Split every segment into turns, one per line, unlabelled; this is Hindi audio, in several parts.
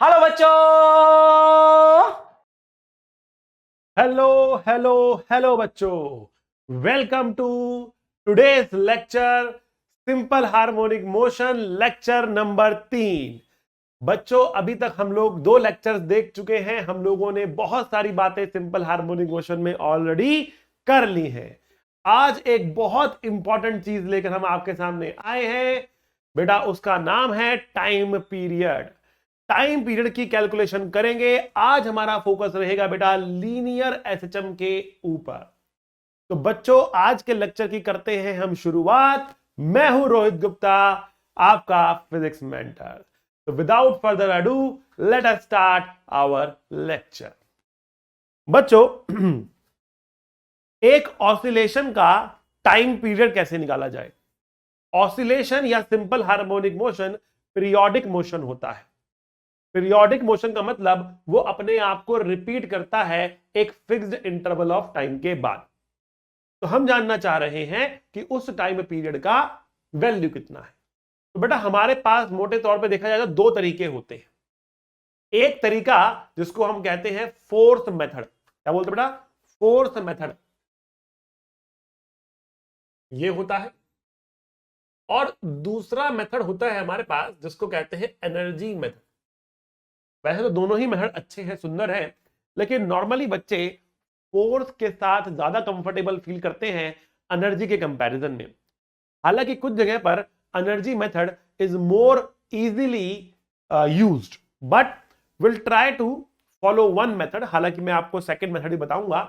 हेलो बच्चों।
हेलो हेलो हेलो बच्चों, welcome to today's lecture simple harmonic motion lecture number 3। बच्चों, अभी तक हम लोग 2 लेक्चर्स देख चुके हैं। हम लोगों ने बहुत सारी बातें सिंपल हार्मोनिक मोशन में ऑलरेडी कर ली हैं। आज एक बहुत इंपॉर्टेंट चीज लेकर हम आपके सामने आए हैं बेटा, उसका नाम है टाइम पीरियड। टाइम पीरियड की कैलकुलेशन करेंगे। आज हमारा फोकस रहेगा बेटा लीनियर एसएचएम के ऊपर। तो बच्चों, आज के लेक्चर की करते हैं हम शुरुआत। मैं हूं रोहित गुप्ता, आपका फिजिक्स मेंटर। तो without further ado, let us start our lecture. बच्चों, एक ऑसिलेशन का टाइम पीरियड कैसे निकाला जाए? ऑसिलेशन या simple harmonic motion periodic motion होता है। पीरियोडिक मोशन का मतलब वो अपने आप को रिपीट करता है एक फिक्स्ड इंटरवल ऑफ टाइम के बाद। तो हम जानना चाह रहे हैं कि उस टाइम पीरियड का वैल्यू कितना है। तो बेटा, हमारे पास मोटे तौर पे देखा जाए तो 2 तरीके होते हैं। एक तरीका जिसको हम कहते हैं फोर्स मेथड। क्या बोलते बेटा? फोर्स मेथड ये होता है। और दूसरा मेथड होता है हमारे पास जिसको कहते हैं एनर्जी मेथड। वैसे तो दोनों ही मेथड अच्छे हैं, सुंदर हैं, लेकिन नॉर्मली बच्चे फोर्स के साथ ज्यादा कंफर्टेबल फील करते हैं एनर्जी के कंपैरिजन में। हालांकि कुछ जगह पर energy method is more easily used, but will try to follow one method. हालांकि मैं आपको सेकंड मेथड ही बताऊंगा,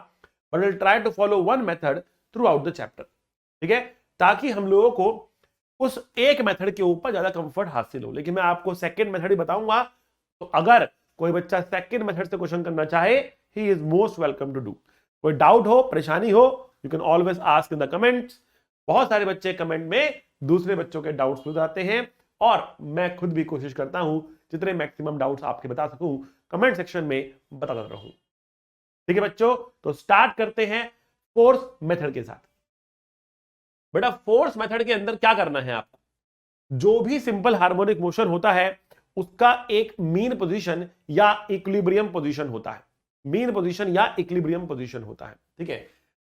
but will try to follow one method throughout the chapter. ठीक है, ताकि हम लोगों को उस एक मेथड के ऊपर ज्यादा कंफर्ट हासिल हो। लेकिन मैं आपको सेकंड मेथड ही बताऊंगा। तो अगर कोई बच्चा सेकंड मेथड से क्वेश्चन करना चाहे, he is most welcome to do. कोई डाउट हो, परेशानी हो, you can always ask in the comments. बहुत सारे बच्चे कमेंट में दूसरे बच्चों के डाउट्स बताते हैं, और मैं खुद भी कोशिश करता हूं जितने मैक्सिमम डाउट्स आपके बता सकूं कमेंट सेक्शन में बताता रहूं। ठीक है बच्चों, तो स्टार्ट करते हैं फोर्स मेथड के साथ। बेटा, फोर्स मेथड के अंदर क्या करना है आपको? जो भी सिंपल हार्मोनिक मोशन होता है उसका एक मीन पोजीशन या इक्विलिब्रियम पोजीशन होता है। मीन पोजीशन या इक्विलिब्रियम पोजीशन होता है। ठीक है,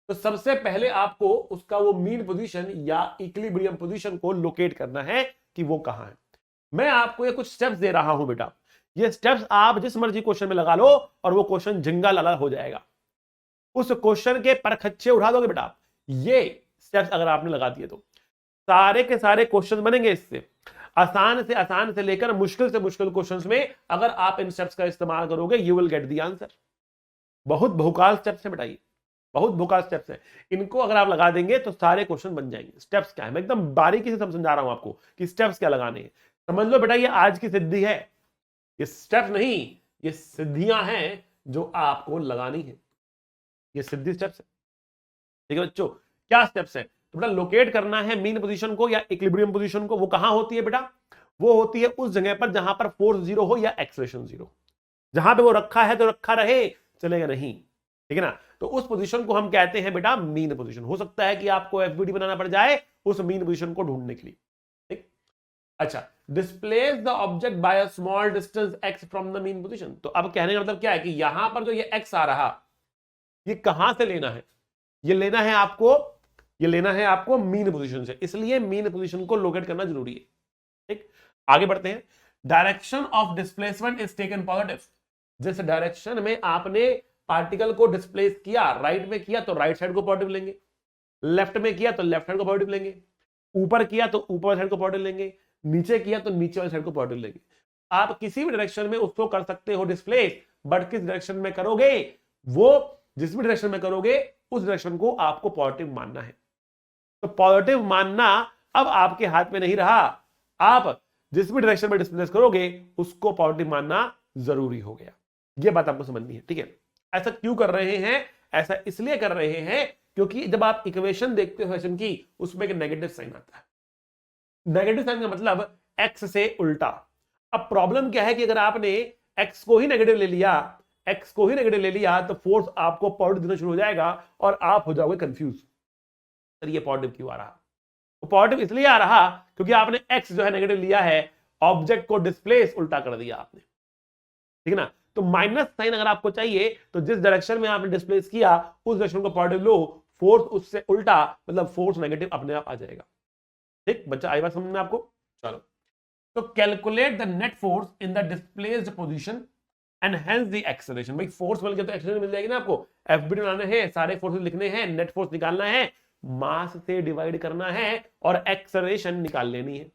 तो सबसे पहले आपको उसका वो मीन पोजीशन या इक्विलिब्रियम पोजीशन को लोकेट करना है कि वो कहां है। मैं आपको ये कुछ स्टेप्स दे रहा हूं बेटा। ये स्टेप्स आप जिस मर्जी क्वेश्चन में लगा लो और वो क्वेश्चन झिंगा लाला हो जाएगा। उस क्वेश्चन के परखच्चे उठा दोगे बेटा। ये स्टेप्स अगर आपने लगा दिए तो सारे के सारे क्वेश्चन बनेंगे इससे। आसान से लेकर मुश्किल से मुश्किल क्वेश्चंस में अगर आप इन स्टेप्स का इस्तेमाल करोगे, you will get the answer. बहुत बहुकाल स्टेप्स है बेटा, ये बहुत बहुकाल स्टेप्स है। इनको अगर आप लगा देंगे तो सारे क्वेश्चन बन जाएंगे। स्टेप्स क्या है, मैं एकदम बारीकी से समझा रहा हूं आपको कि स्टेप्स क्या लगाने हैं। समझ लो बेटा, ये आज की सिद्धि है। ये स्टेप्स नहीं, ये सिद्धियां हैं जो आपको लगानी है। ये सिद्धि स्टेप्स है। ठीक है बच्चों, क्या स्टेप्स है? तो बेटा, लोकेट करना है मीन पोजीशन को या इक्विलिब्रियम पोजीशन को। वो कहां होती है बेटा? वो होती है उस जगह पर जहां पर फोर्स 0 हो या एक्सेलरेशन 0। जहां पे वो रखा है तो रखा रहे, चलेगा नहीं। ठीक है ना? तो उस पोजीशन को हम कहते हैं बेटा मीन पोजीशन। हो सकता है कि आपको एफबीडी बनाना पड़ जाए उस मीन पोजीशन को ढूंढने के लिए। ठीक, अच्छा। Displace the object by a small distance x from the mean position. तो अब कहने का मतलब क्या है कि यहां पर जो ये x आ रहा, ये कहां से लेना है? ये लेना है आपको, ये लेना है आपको मीन पोजीशन से। इसलिए मीन पोजीशन को लोकेट करना जरूरी है। ठीक, आगे बढ़ते हैं। Direction of displacement is taken positive. जिस डायरेक्शन में आपने पार्टिकल को डिस्प्लेस किया, राइट में किया तो राइट साइड को पॉजिटिव लेंगे, लेफ्ट में किया तो लेफ्ट साइड को पॉजिटिव लेंगे, ऊपर किया तो ऊपर साइड को पॉजिटिव लेंगे, नीचे किया तो नीचे वाली साइड को पॉजिटिव लेंगे। आप किसी भी डायरेक्शन में उसको कर सकते हो डिस्प्लेस, बट किस डायरेक्शन में करोगे, वो जिस भी डायरेक्शन में करोगे उस डायरेक्शन को आपको पॉजिटिव मानना है। तो पॉजिटिव मानना अब आपके हाथ में नहीं रहा। आप जिस भी डायरेक्शन में डिस्प्लेस करोगे उसको पॉजिटिव मानना जरूरी हो गया। यह बात आपको समझनी है। ठीक है, ऐसा क्यों कर रहे हैं? ऐसा इसलिए कर रहे हैं क्योंकि जब आप इक्वेशन देखते हो एसएम की, उसमें एक नेगेटिव साइन आता है। नेगेटिव साइन का मतलब एक्स से उल्टा। अब प्रॉब्लम क्या है कि अगर आपने एक्स को ही नेगेटिव ले लिया, एक्स को ही नेगेटिव ले लिया, तो फोर्स आपको पॉजिटिव देना शुरू हो जाएगा और आप हो जाओगे कंफ्यूज। सर ये पॉजिटिव क्यों आ रहा? तो पॉजिटिव इसलिए आ रहा क्योंकि आपने एक्स जो है नेगेटिव लिया है, ऑब्जेक्ट को डिस्प्लेस उल्टा कर दिया आपने। ठीक है ना। तो माइनस साइन अगर आपको चाहिए तो जिस डायरेक्शन में आपने डिस्प्लेस किया उस डायरेक्शन को पॉजिटिव लो, फोर्स उससे उल्टा, मतलब फोर्स नेगेटिव अपने आप आ जाएगा। ठीक बच्चा, आई बात समझ में आपको? चलो, तो calculate the net force in the displaced position and hence the acceleration. भाई फोर्स मिल गया तो एक्सेलरेशन मिल जाएगी ना आपको। एफबीडी बनाने हैं, सारे फोर्सेस लिखने हैं, नेट फोर्स निकालना है, मास से डिवाइड करना है और एक्सेलरेशन निकाल लेनी है।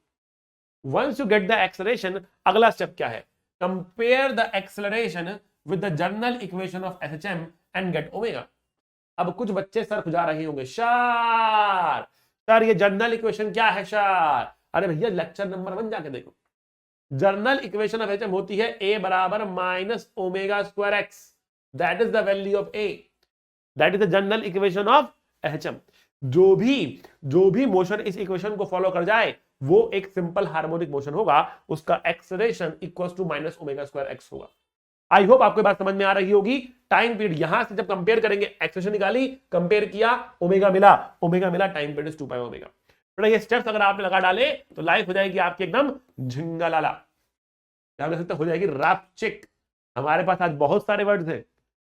Once you get the acceleration, अगला स्टेप क्या है? Compare the acceleration with the general equation of SHM and get omega. अब कुछ बच्चे सर खुजा रहे होंगे, सर ये जनरल इक्वेशन क्या है सर? अरे भैया लेक्चर नंबर 1 जाके देखो। जनरल इक्वेशन ऑफ एचएम होती है ए बराबर minus omega square x, that is the value of A, that is the general equation of HM. जो भी मोशन इस इक्वेशन को फॉलो कर जाए वो एक सिंपल हार्मोनिक मोशन होगा, उसका acceleration equals to minus omega square X होगा। आई होप आपको बात समझ में आ रही होगी। टाइम पीरियड यहां से जब कंपेयर करेंगे, एक्सेलरेशन निकाली, कंपेयर किया, ओमेगा मिला, टाइम पीरियड 2 पाई ओमेगा। बेटा ये स्टेप्स अगर आपने लगा डाले तो लाइफ हो जाएगी आपकी एकदम झिंगालाला, हो जाएगी रैप चेक। हमारे पास आज बहुत सारे वर्ड्स हैं,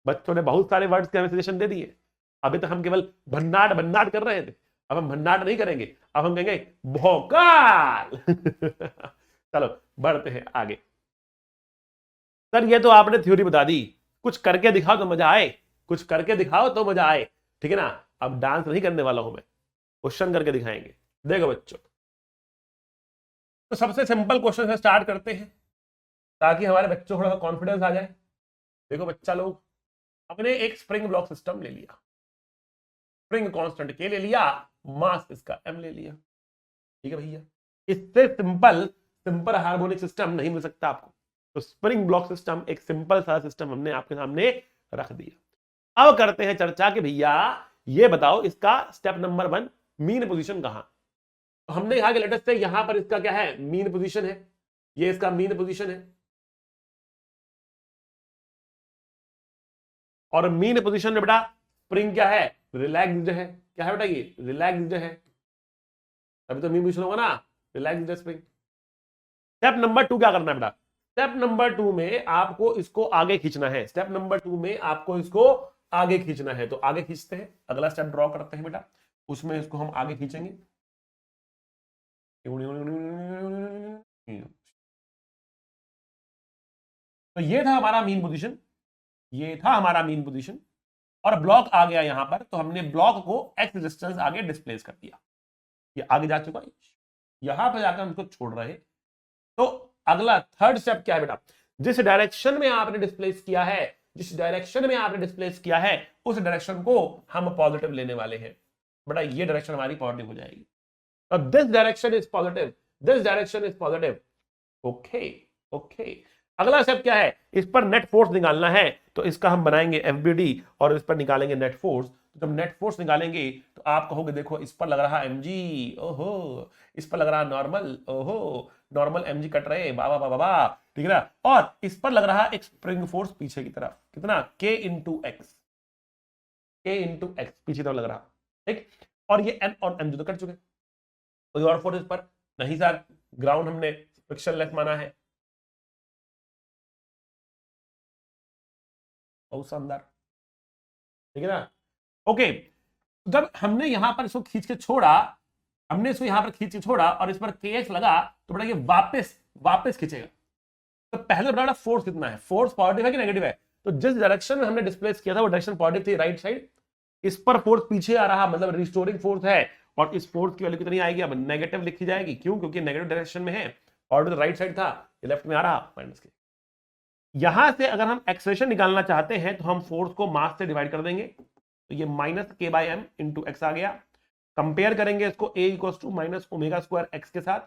बच्चों ने बहुत सारे वर्ड्स के हमें सजेशन दे दिए। अभी तक हम केवल भन्नाट कर रहे थे, अब हम भन्नाट नहीं करेंगे, अब हम कहेंगे भौकाल। चलो बढ़ते हैं आगे। सर ये तो आपने थ्योरी बता दी, कुछ करके दिखाओ तो मजा आए, कुछ करके दिखाओ तो मजा आए, ठीक है ना। अब डांस नहीं करने वाला हूं मैं, क्वेश्चन करके दिखाएंगे। देखो बच्चों, तो सबसे सिंपल क्वेश्चन से स्टार्ट करते हैं ताकि हमारे बच्चों को थोड़ा कॉन्फिडेंस आ जाए। देखो बच्चा लोग, हमने एक स्प्रिंग ब्लॉक सिस्टम ले लिया, स्प्रिंग कांस्टेंट के ले लिया, मास इसका m ले लिया, ठीक है भैया। इससे सिंपल हार्मोनिक सिस्टम नहीं मिल सकता आपको। तो स्प्रिंग ब्लॉक सिस्टम एक सिंपल सा सिस्टम हमने आपके सामने रख दिया। अब करते हैं चर्चा कि भैया ये बताओ इसका स्टेप नंबर 1 मीन पोजीशन कहां। तो हमने कहा कि लेटेस्ट से यहां पर इसका क्या है, मीन पोजीशन है, ये इसका मीन पोजीशन है। और मीन पोजीशन में बेटा स्प्रिंग क्या है, रिलैक्स्ड है। क्या है बेटा, ये रिलैक्स्ड है, अभी तो मीन पोजीशन होगा ना, रिलैक्स्ड स्प्रिंग। स्टेप नंबर 2 क्या करना है बेटा, स्टेप नंबर 2 में आपको इसको आगे खींचना है, स्टेप नंबर 2 में आपको इसको आगे खींचना है। तो आगे खींचते हैं, अगला स्टेप ड्रॉ करते हैं बेटा, उसमें इसको हम आगे खींचेंगे। तो ये था हमारा मीन पोजीशन, ये था हमारा मीन पोजीशन, और ब्लॉक आ गया यहां पर। तो हमने ब्लॉक को एक्स डिस्टेंस आगे डिस्प्लेस कर दिया, ये आगे जा चुका है, यहां पर जाकर हम इसको छोड़ रहे। तो अगला थर्ड स्टेप क्या है बेटा, जिस डायरेक्शन में आपने डिस्प्लेस किया है, जिस डायरेक्शन में आपने डिस्प्लेस किया है उस डायरेक्शन को हम पॉजिटिव लेने वाले हैं। बेटा ये डायरेक्शन हमारी पॉजिटिव हो जाएगी। तो this direction is positive, this direction is positive. Okay okay, अगला स्टेप क्या है, इस पर नेट फोर्स निकालना है। तो इसका हम बनाएंगे एफबीडी और इस पर निकालेंगे नेट फोर्स। तो जब नेट फोर्स निकालेंगे तो आप कहोगे देखो इस पर लग रहा mg, ओहो, इस पर लग रहा नॉर्मल, ओहो, नॉर्मल mg कट रहे, बाबा बाबा बा, ठीक है ना। और इस पर लग रहा एक स्प्रिंग फोर्स पीछे की तरफ, कितना, k इंटू एक्स, पीछे तरफ लग रहा, ठीक। और ये n और m जो तो कट चुके, कोई और फोर्स इस पर नहीं सर, ग्राउंड हमने फ्रिक्शनलेस माना है। बहुत शानदार, ठीक है ना। ओके, जब हमने यहां पर इसको खींच के छोड़ा, हमने इसको यहां पर खींच के छोड़ा और इस पर kx लगा, तो बेटा ये वापस खींचेगा। तो पहले बड़ा फोर्स कितना है, फोर्स पॉजिटिव है कि नेगेटिव है। तो जिस डायरेक्शन में हमने डिस्प्लेस किया था वो डायरेक्शन पॉजिटिव थी, राइट साइड। इस पर फोर्स पीछे आ रहा, मतलब रिस्टोरिंग फोर्स है, और इस फोर्स की वैल्यू कितनी आएगी, अब नेगेटिव लिखी जाएगी। क्यों, क्योंकि नेगेटिव डायरेक्शन में है, और राइट साइड था, ये लेफ्ट में आ रहा, माइनस के। यहां से अगर हम एक्सेलरेशन निकालना चाहते हैं तो हम फोर्स को मास से डिवाइड कर देंगे। तो ये minus K by M into X आ गया। कंपेयर करेंगे इसको A equals to minus omega square X के साथ,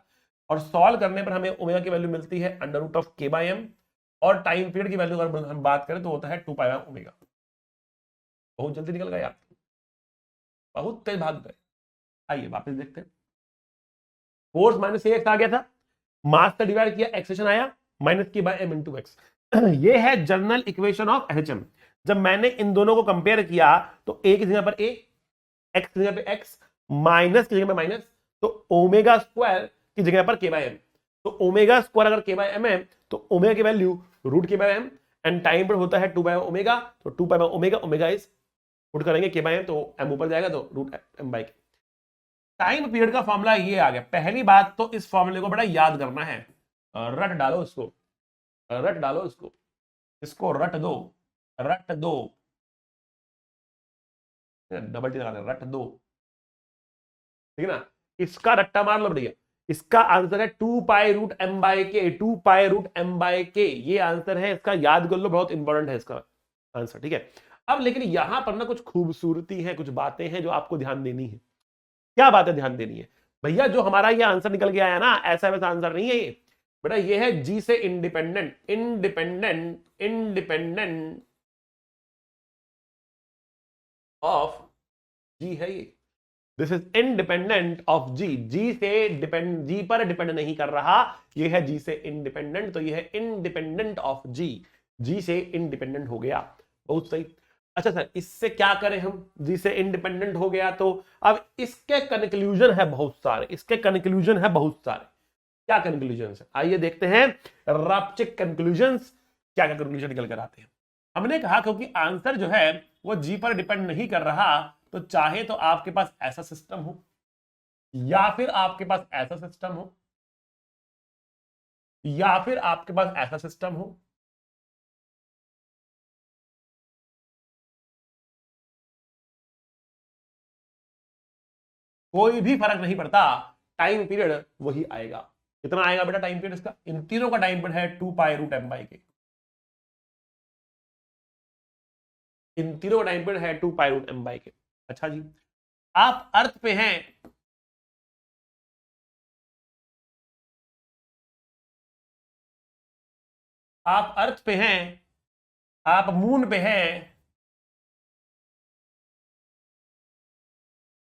और सॉल्व करने पर हमें ओमेगा की वैल्यू मिलती है अंडर रूट ऑफ के बाई एम, और टाइम पीरियड की वैल्यू अगर हम बात करें तो होता है 2 पाई बाय ओमेगा। बहुत जल्दी निकल गए आप, बहुत तेज भाग गए। आइए वापस देखते हैं, फोर्स माइनस एक्स आ गया था, मास से डिवाइड किया, एक्सेशन आया माइनस के बाय एम इंटू एक्स। ये है जनरल इक्वेशन ऑफ एचएम। जब मैंने इन दोनों को कंपेयर किया तो ए की जगह पर ए, एक्स की जगह पे एक्स, माइनस की जगह पर माइनस, तो ओमेगा स्क्वायर की जगह पर के बाय एम। तो ओमेगा स्क्वायर अगर के बाय एम है तो ओमेगा की value root k by m, and time period होता है 2 बाय ओमेगा, तो 2 by omega, omega is put करेंगे के बाय एम, तो एम ऊपर जाएगा तो root m by k. Time period का फॉर्मूला ये आ गया। पहली बात तो इस फॉर्मूले को बड़ा याद करना है, रट डालो इसको, रट डालो इसको रट दो, रट दो, डबल टी लगा दे, रट दो, ठीक है ना। इसका रट्टा मार लो बढ़िया। इसका आंसर है 2 पाई रूट एम बाय के, 2 pi root m by K, ये आंसर है इसका, याद कर लो, बहुत इंपॉर्टेंट है इसका आंसर, ठीक है। अब लेकिन यहां पर ना कुछ खूबसूरती है, कुछ बातें हैं जो आपको ध्यान देनी है। क्या बातें ध्यान देनी है भैया? जो हमारा ये आंसर निकल के आया ना, ऐसा वैसा आंसर नहीं है ये बेटा, ये है जी से इंडिपेंडेंट, इंडिपेंडेंट, इंडिपेंडेंट ऑफ जी है ये। This is independent of ji, G से डिपेंड, जी पर डिपेंड नहीं कर रहा, ये है जी से इंडिपेंडेंट, तो ये है इंडिपेंडेंट ऑफ जी, जी से इंडिपेंडेंट हो गया। बहुत सही। अच्छा सर, इससे क्या करें हम? जी से इंडिपेंडेंट हो गया तो अब इसके कंक्लूजन है बहुत सारे, इसके कंक्लूजन है बहुत सारे। क्या कंक्लूजन है आइए देखते हैं, राप्चिक कंक्लूजन्स, क्या क्या कंक्लूजन निकल कर आते हैं। हमने कहा क्योंकि आंसर जो है वो जी पर डिपेंड नहीं कर रहा, तो चाहे तो आपके पास ऐसा सिस्टम हो या फिर आपके पास ऐसा सिस्टम हो, या फिर आपके पास ऐसा सिस्टम हो, कोई भी फर्क नहीं पड़ता, टाइम पीरियड वही आएगा। कितना आएगा बेटा टाइम पीरियड इसका? इन तीनों का टाइम पीरियड है 2 पाई रूट एम बाई के, इन तीनों का टाइम पीरियड है 2 पाई रूट एम बाई के। अच्छा जी, आप अर्थ पे हैं, आप अर्थ पे हैं, आप मून पे हैं,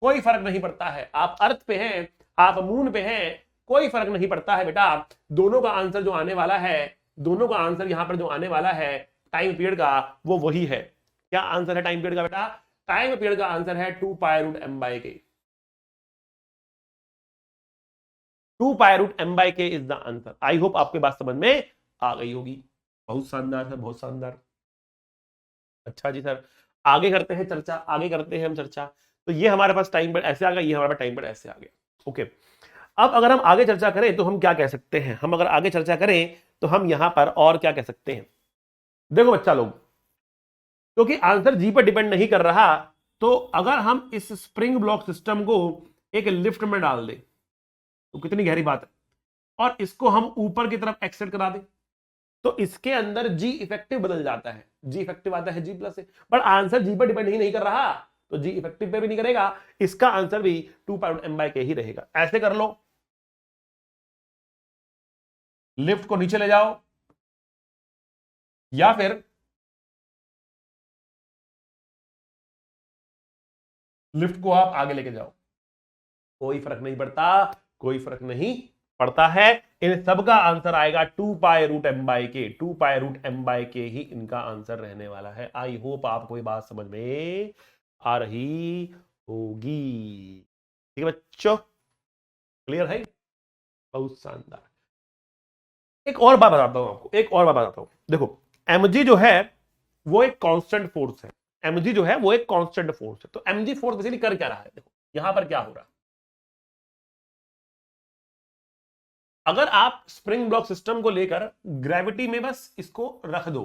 कोई फर्क नहीं पड़ता है। आप अर्थ पे हैं, आप मून पे हैं, कोई फर्क नहीं पड़ता है बेटा। दोनों का आंसर जो आने वाला है, दोनों का आंसर यहां पर जो आने वाला है टाइम पीरियड का, वो वही है। क्या आंसर है टाइम पीरियड का बेटा? टाइम पीरियड का आंसर है 2 पाई रूट एम बाई के, 2 पाई रूट एम बाई के is the answer. I hope आपके बात समझ में आ गई होगी। बहुत शानदार सर, बहुत शानदार। अच्छा जी सर, आगे करते हैं चर्चा, आगे करते हैं हम चर्चा। तो ये हमारे पास टाइम पीरियड ऐसे आ गया, ये हमारे पास टाइम पीरियड ऐसे आ गया। ओके, अब अगर हम आगे चर्चा करें तो हम क्या कह सकते हैं? हम अगर आगे चर्चा करें तो हम यहां पर और क्या कह सकते हैं? देखो बच्चा लोग, क्योंकि आंसर जी पर डिपेंड नहीं कर रहा, तो अगर हम इस स्प्रिंग ब्लॉक सिस्टम को एक लिफ्ट में डाल दें तो कितनी गहरी बात है, और इसको हम ऊपर की तरफ एक्सेट करा दें, तो इसके अंदर जी इफेक्टिव बदल जाता है, जी इफेक्टिव आता है जी प्लस से, पर आंसर जी पर डिपेंड ही नहीं कर रहा, तो जी इफेक्टिव पे भी नहीं करेगा, इसका आंसर भी 2 पाई एम बाई के ही रहेगा। ऐसे कर लो, लिफ्ट को नीचे ले जाओ या फिर लिफ्ट को आप आगे लेके जाओ, कोई फर्क नहीं पड़ता, कोई फर्क नहीं पड़ता है। इन सब का आंसर आएगा 2 पाई रूट एम बाई के, 2 पाई रूट एम बाई के ही इनका आंसर रहने वाला है। आई होप आपको ये बात समझ में आ रही होगी। ठीक है बच्चों, क्लियर है? बहुत शानदार। एक और बात बताता हूं आपको, एक और बात बताता हूं। देखो, mg जो है वो एक कांस्टेंट फोर्स है, mg जो है वो एक कांस्टेंट फोर्स है। तो mg फोर्स बेसिकली कर क्या रहा है? देखो यहां पर क्या हो रहा है, अगर आप स्प्रिंग ब्लॉक सिस्टम को लेकर ग्रेविटी में बस इसको रख दो,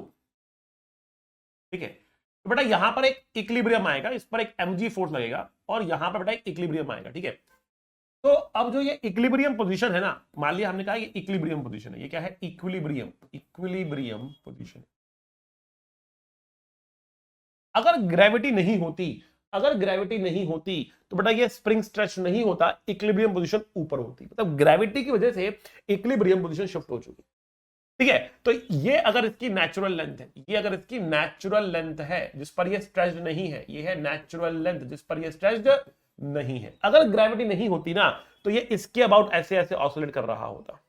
ठीक है, तो बेटा यहां पर एक इक्विलिब्रियम आएगा, इस पर एक mg फोर्स लगेगा, और यहां पर बेटा एक इक्विलिब्रियम आएगा, ठीक है। तो अब जो ये इक्विलिब्रियम पोजीशन है ना, मान लिया हमने कहा ये इक्विलिब्रियम पोजीशन है, ये क्या है? Equilibrium, equilibrium position. अगर ग्रेविटी नहीं होती, अगर ग्रेविटी नहीं होती तो बेटा ये स्प्रिंग स्ट्रेच नहीं होता, इक्विलिब्रियम पोजीशन ऊपर होती, मतलब ग्रेविटी की वजह से इक्विलिब्रियम पोजीशन शिफ्ट हो चुकी, ठीक है। तो ये अगर इसकी नेचुरल लेंथ है, ये अगर इसकी नेचुरल लेंथ है जिस पर ये स्ट्रेच्ड नहीं है, ये है नेचुरल लेंथ जिस पर ये स्ट्रेच्ड नहीं है। अगर ग्रेविटी नहीं होती ना तो ये इसके अबाउट ऐसे ऐसे ऑसिलेट कर रहा होता,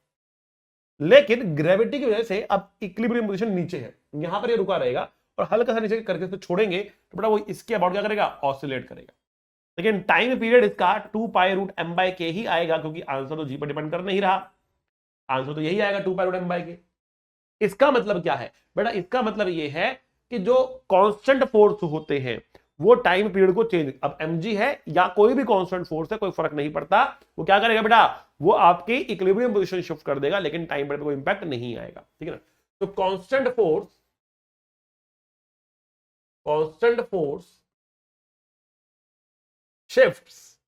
लेकिन ग्रेविटी की वजह से अब इक्विलिब्रियम पोजीशन नीचे है, यहां पर ये रुका रहेगा, और हल्का सा नीचे करके इसको छोड़ेंगे तो बेटा वो इसके अबाउट क्या करेगा? ऑसिलेट करेगा। लेकिन टाइम पीरियड इसका 2 पाई रूट एम बाई के ही आएगा, क्योंकि आंसर तो जी पर डिपेंड कर नहीं रहा, आंसर तो यही आएगा 2 पाई रूट एम बाई के। इसका मतलब क्या है बेटा, इसका मतलब ये है कि जो कांस्टेंट फोर्स होते हैं वो टाइम पीरियड को चेंज, अब mg है या कोई भी कांस्टेंट फोर्स है, कोई फर्क नहीं पड़ता, वो क्या करेगा बेटा, वो आपके इक्विलिब्रियम पोजीशन शिफ्ट कर देगा, लेकिन टाइम पीरियड पे कोई इंपैक्ट नहीं आएगा, ठीक है ना। तो constant force shifts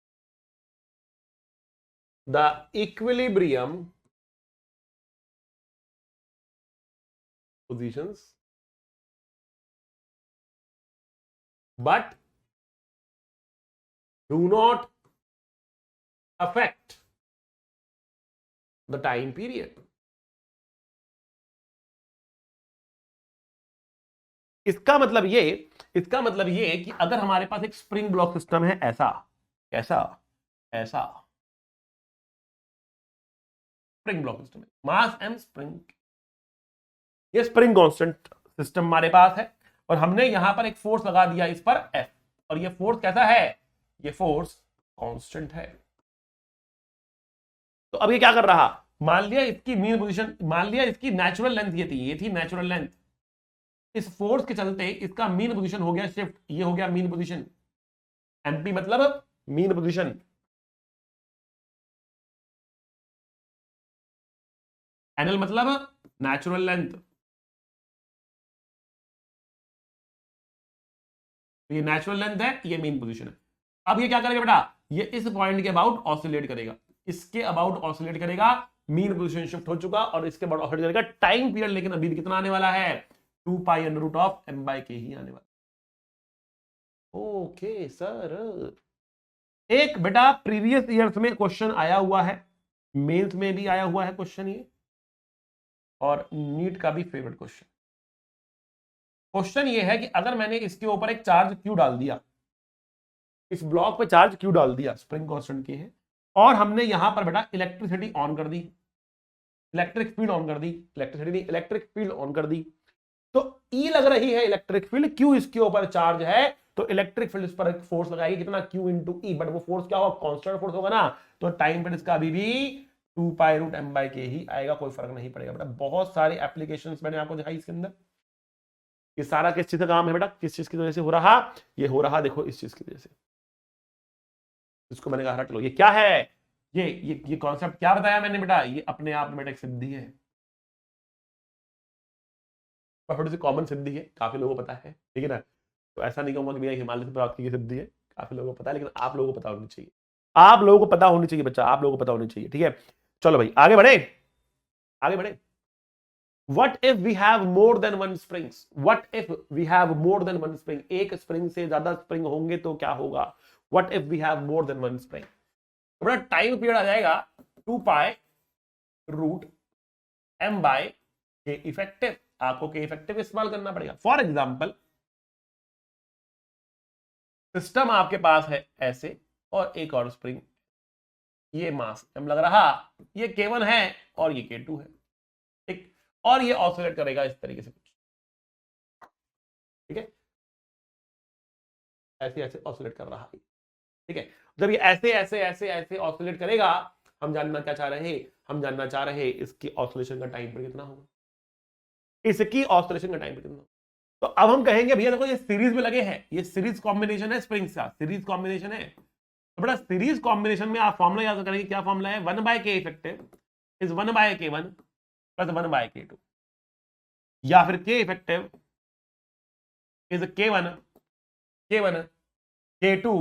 the equilibrium positions but do not affect the time period. इसका मतलब ये कि अगर हमारे पास एक स्प्रिंग ब्लॉक सिस्टम है, ऐसा ऐसा ऐसा स्प्रिंग ब्लॉक सिस्टम है, मास एम स्प्रिंग, ये स्प्रिंग कांस्टेंट सिस्टम हमारे पास है और हमने यहां पर एक फोर्स लगा दिया इस पर F, और ये फोर्स कैसा है, ये फोर्स कांस्टेंट है। तो अब ये क्या कर रहा, मान लिया इसकी मीन पोजीशन, मान लिया इसकी नेचुरल लेंथ ये थी नेचुरल लेंथ, इस फोर्स के चलते इसका मीन पोजीशन हो गया शिफ्ट, ये हो गया मीन पोजीशन, एमपी मतलब मीन पोजीशन, एनएल मतलब नेचुरल लेंथ, ये नेचुरल लेंथ है, ये मीन पोजीशन है। अब ये क्या करेगा बेटा, ये इस पॉइंट के अबाउट ऑसिलेट करेगा, इसके अबाउट ऑसिलेट करेगा, मीन पोजीशन शिफ्ट हो चुका और इसके अबाउट ऑसिलेट करेगा, टाइम पीरियड लेकिन अभी कितना आने वाला है, 2 pi under root of m by k ही आने वाला। ओके सर, एक बेटा प्रीवियस ईयर्स में क्वेश्चन आया हुआ है, मेंस में भी आया हुआ है क्वेश्चन ये, और नीट का भी फेवरेट क्वेश्चन। क्वेश्चन ये है कि अगर मैंने इसके ऊपर एक चार्ज क्यू डाल दिया, इस ब्लॉक पे चार्ज क्यू डाल दिया, स्प्रिंग कांस्टेंट की है, और हमने यहां पर बेटा इलेक्ट्रिसिटी ऑन कर दी, इलेक्ट्रिक फील्ड ऑन कर दी, इलेक्ट्रिसिटी नहीं इलेक्ट्रिक फील्ड ऑन कर दी, तो ई लग रही है इलेक्ट्रिक फील्ड, क्यू इसके ऊपर चार्ज है, तो इलेक्ट्रिक फील्ड इस पर एक फोर्स लगाएगी, कितना क्यू इंटू ई, बट वो फोर्स क्या होगा, कांस्टेंट फोर्स होगा ना, तो टाइम पीरियड इसका अभी भी 2 pi root m by k ही आएगा, कोई फर्क नहीं पड़ेगा बेटा। बहुत सारे एप्लीकेशंस मैंने आपको दिखाई इसके अंदर, ये सारा किस चीज का काम है बेटा, किस चीज की वजह से हो रहा, ये हो रहा देखो इस चीज की वजह से, इसको मैंने कहा रट लो, ये क्या है, ये कॉन्सेप्ट क्या बताया मैंने बेटा, ये अपने आप में बेटा एक सिद्धि है, थोड़ी सी कॉमन सिद्धि है, काफी लोगों को पता है, ठीक है ना, तो ऐसा नहीं कहूंगा कि भैया हिमालय से प्राप्त की सिद्धि है, काफी लोगों को पता है, लेकिन आप लोगों को पता होनी चाहिए, आप लोगों को पता होनी चाहिए बच्चा, आप लोगों को पता होनी चाहिए, ठीक है। चलो भाई आगे बढ़े, आगे बढ़े। What if we have more than one springs? What if we have more than one spring? एक स्प्रिंग से ज्यादा स्प्रिंग होंगे तो क्या होगा? What if we have more than one spring? बड़ा टाइम पीरियड आ जाएगा 2 पाई रूट m बाय के इफेक्टिव, आपको के इफेक्टिव इस्तेमाल करना पड़ेगा। फॉर एग्जाम्पल सिस्टम आपके पास है ऐसे, और एक और स्प्रिंग, ये मास m लग रहा, ये K1 है और ये K2 है, ठीक, और ये ऑसिलेट करेगा इस तरीके से कुछ, ठीक है, ऐसे ऐसे ऑसिलेट कर रहा है, ठीक है। जब ये ऐसे ऐसे ऐसे ऐसे ऑसिलेट करेगा, हम जानना क्या चाह रहे हैं, हम जानना चाह रहे हैं इसकी ऑसिलेशन का टाइम पीरियड कितना होगा, इसकी ऑसिलेशन का टाइम पीरियड कितना होगा। तो अब हम कहेंगे भैया देखो ये सीरीज में लगे हैं, ये सीरीज कॉम्बिनेशन है स्प्रिंग्स का, सीरीज कॉम्बिनेशन है, तो बड़ा सीरीज कॉम्बिनेशन में आप फॉर्मूला याद करेंगे, क्या फॉर्मूला है, 1 बाय के effective is 1 by K1 plus 1 by K2, या फिर k effective is K1 K2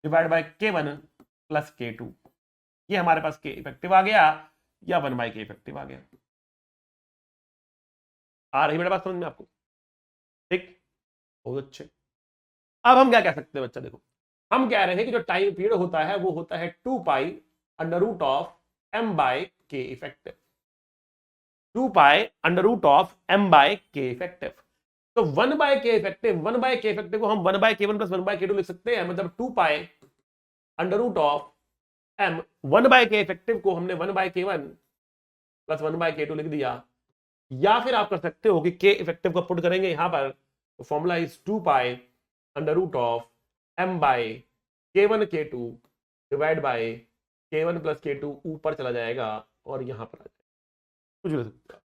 divide by K1 plus K2, ये हमारे पास के इफेक्टिव आ गया, या 1 बाय के इफेक्टिव आ गया। आ रही मेरे बात समझ में आपको, ठीक, बहुत अच्छे। अब हम क्या कह सकते हैं बच्चा, देखो हम कह रहे हैं कि जो टाइम पीरियड होता है वो होता है 2 pi under root of m by के effective, 2 pi under root of m by के इफेक्टिव। तो 1 बाय के इफेक्टिव, 1 बाय के इफेक्टिव को हम 1 by K1 plus 1 by K2 लिख सकते हैं, मतलब 2 pi under root of m, 1 by के इफेक्टिव को हमने 1 by K1 plus 1 by K2 लिख दिया, या फिर आप कर सकते हो कि के इफेक्टिव को पुट करेंगे यहां पर, तो formula is 2 pi under root of m by K1 K2 divide by K1 plus K2, ऊपर चला जाएगा और यहां पर आ जाएगा, कुछ भी हो सकता है।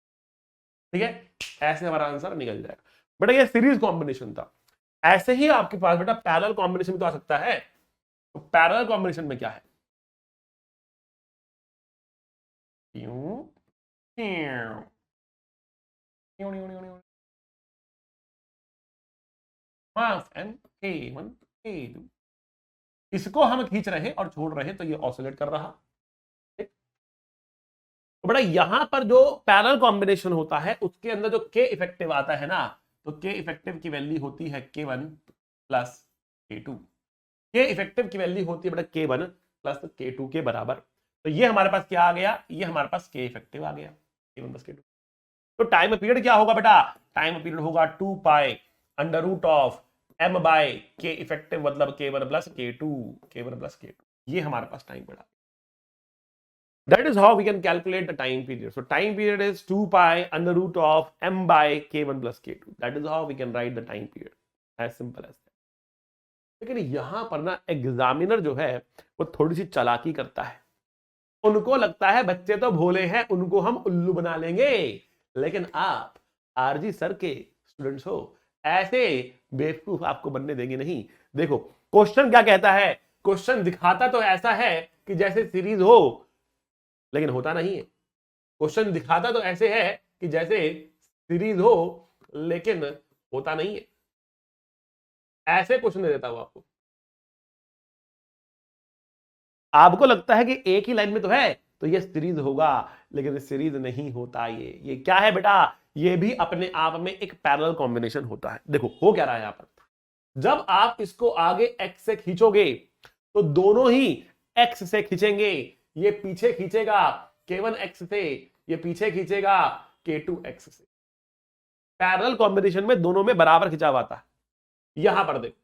ठीक है, ऐसे हमारा आंसर निकल जाएगा। बेटा ये सीरीज कॉम्बिनेशन था। ऐसे ही आपके पास बेटा पैरेलल कॉम्बिनेशन भी तो आ सकता है। तो पैरेलल कॉम्बिनेशन में क्या है, मास एन K1 K2, इसको हम खींच रहे और छोड़ रहे तो ये ऑसिलेट कर रहा। तो बेटा यहां पर जो पैरेलल कॉम्बिनेशन होता है उसके अंदर जो K इफेक्टिव आता है ना, तो K इफेक्टिव की वैल्यू होती है K1 plus K2। K effective की वैल्यू होती है बेटा K1 प्लस K2 के बराबर। तो ये हमारे पास क्या आ गया, ये हमारे पास K इफेक्टिव आ गया, K1 प्लस K2। तो टाइम पीरियड क्या होगा बेटा, टाइम पीरियड होगा 2 pi under root of m by K effective मतलब K1 plus K2, K1 plus K2, ये हमारे पास टाइम पड़ा। That is how we can calculate the time period. So time period is 2 pi under root of m by K1 plus K2. That is how we can write the time period. As simple as that. लेकिन यहां पर ना एग्जामिनर जो है वो थोड़ी सी चालाकी करता है। उनको लगता है बच्चे तो भोले हैं, उनको हम उल्लू बना लेंगे, लेकिन आप आरजी सर के स्टूडेंट्स हो, ऐसे बेवकूफ आपको बनने देंगे नहीं। देखो क्वेश्चन क्या कहता है, क्वेश्चन दिखाता तो ऐसा है कि जैसे सीरीज हो, लेकिन होता नहीं है। क्वेश्चन दिखाता तो ऐसे है कि जैसे सीरीज हो, लेकिन होता नहीं है। ऐसे क्वेश्चन दे देता हूं आपको, आपको लगता है कि एक ही लाइन में तो है तो ये सीरीज होगा, लेकिन सीरीज नहीं होता। ये क्या है बेटा, ये भी अपने आप में एक पैरेलल कॉम्बिनेशन होता है। देखो हो क्या रहा है यहां पर, जब आप इसको आगे x से खींचोगे तो दोनों ही x से खींचेंगे, ये पीछे खींचेगा K1 x से, ये पीछे खींचेगा K2 x से। पैरेलल कॉम्बिनेशन में दोनों में बराबर खिंचाव आता है। यहां पर देखो,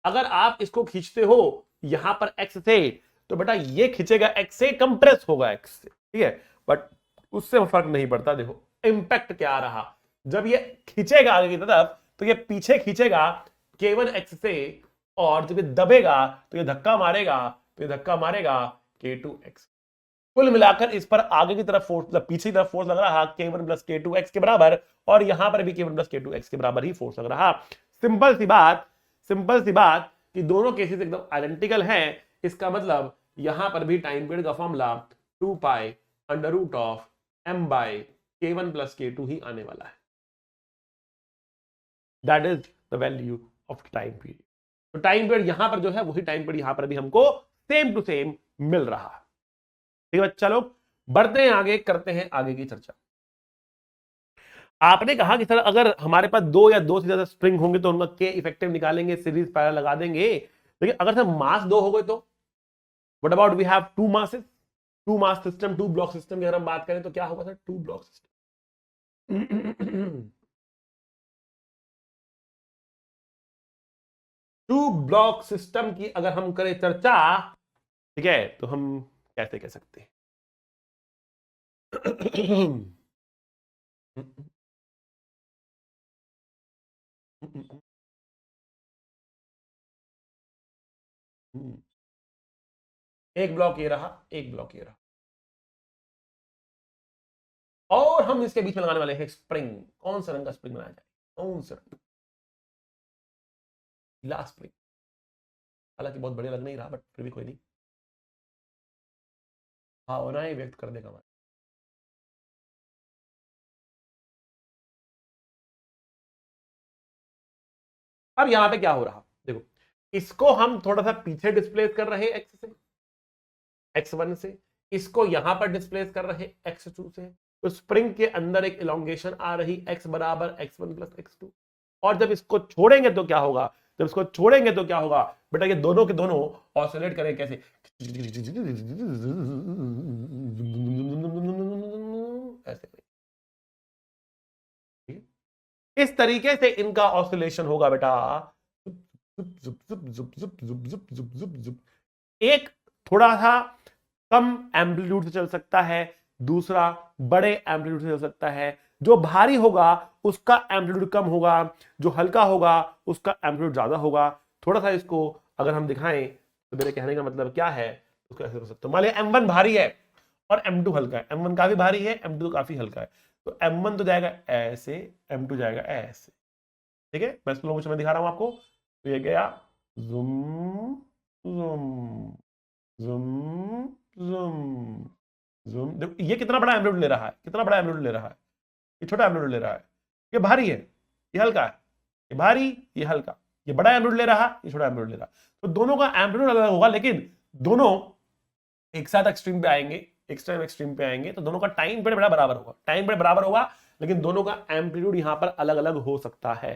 अगर आप इसको खींचते हो यहां पर x से, तो बेटा ये खींचेगा x से, कंप्रेस होगा x से, ठीक है, बट उससे फर्क नहीं पड़ता। देखो इंपैक्ट क्या रहा, जब ये खींचेगा आगे की तरफ तो ये पीछे खींचेगा K1 x से, और जब ये दबेगा तो ये धक्का मारेगा, तो ये धक्का मारेगा K2 x। कुल मिलाकर इस पर आगे की तरफ फोर्स, मतलब पीछे की तरफ फोर्स लग रहा K1 प्लस K2 x के बराबर, और यहां पर भी K1 प्लस K2 x के बराबर ही फोर्स लग रहा। सिंपल सी बात कि दोनों केसेस एकदम आइडेंटिकल हैं। इसका मतलब यहां पर भी टाइम पीरियड का formula 2 pi under root of m by K1 plus K2 ही आने वाला है। That is the value of time period. तो टाइम पीरियड यहां पर जो है वही टाइम पीरियड यहां पर भी हमको सेम टू सेम मिल रहा है। ठीक है बच्चा लोग, बढ़ते हैं आगे, करते हैं आगे की चर्चा। आपने कहा कि सर अगर हमारे पास 2 या 2 से ज्यादा स्प्रिंग होंगे तो उनका K इफेक्टिव निकालेंगे, सीरीज पैरेलल लगा देंगे, लेकिन अगर सर मास 2 हो गए तो what about we have 2 masses, 2 mass system, 2 block system की अगर हम बात करें तो क्या होगा sir, 2 block system. 2 block system की अगर हम करें चर्चा, ठीक है, तो हम कैसे कह सकते हैं एक ब्लॉक ये रहा, एक ब्लॉक ये रहा, और हम इसके बीच में लगाने वाले हैं स्प्रिंग। कौन सा रंग का स्प्रिंग बनाया जाए, कौन सा रंग, नीला स्प्रिंग। हालांकि बहुत बढ़िया लग नहीं रहा, बट फिर भी कोई नहीं, भावनाएं व्यक्त करने का। अब यहां पे क्या हो रहा, देखो इसको हम थोड़ा सा पीछे डिस्प्लेस कर रहे हैं x से, x1 से, इसको यहां पर डिस्प्लेस कर रहे x2 से, तो स्प्रिंग के अंदर एक इलोंगेशन आ रही x बराबर x1 प्लस x2। और जब इसको छोड़ेंगे तो क्या होगा, जब इसको छोड़ेंगे तो क्या होगा बेटा, ये दोनों के दोनों ऑसिलेट करें कैसे, ऐसे। इस तरीके से इनका ऑसिलेशन होगा बेटा। एक थोड़ा सा कम एम्पलीट्यूड से चल सकता है, दूसरा बड़े एम्पलीट्यूड से चल सकता है। जो भारी होगा उसका एम्पलीट्यूड कम होगा, जो हल्का होगा उसका एम्पलीट्यूड ज्यादा होगा। थोड़ा सा इसको अगर हम दिखाएं तो मेरे कहने का मतलब क्या है, उसको ऐसे कर सकते हो। मान लिया M1 भारी है और M2 हल्का है, M1 काफी भारी है, M2 काफी हल्का है, तो M1 तो जाएगा ऐसे, M2 जाएगा ऐसे। ठीक है, मैं स्लो मोशन में दिखा रहा हूं आपको। तो ये गया zoom zoom zoom zoom zoom. देखो ये कितना बड़ा एम्पलीट्यूड ले रहा है, कितना बड़ा एम्पलीट्यूड ले रहा है। ये छोटा एम्पलीट्यूड ले रहा है, ये भारी है, ये हल्का है। ये भारी, ये हल्का। ये बड़ा एम्पलीट्यूड ले रहा, ये छोटा एम्पलीट्यूड ले रहा। तो दोनों का एम्पलीट्यूड अलग होगा, लेकिन दोनों एक साथ एक्सट्रीम पे आएंगे, एक्सट्रीम पे आएंगे, तो दोनों का टाइम पीरियड बड़ा बराबर होगा, टाइम पीरियड बराबर होगा, लेकिन दोनों का एम्पलीट्यूड यहां पर अलग अलग हो सकता है।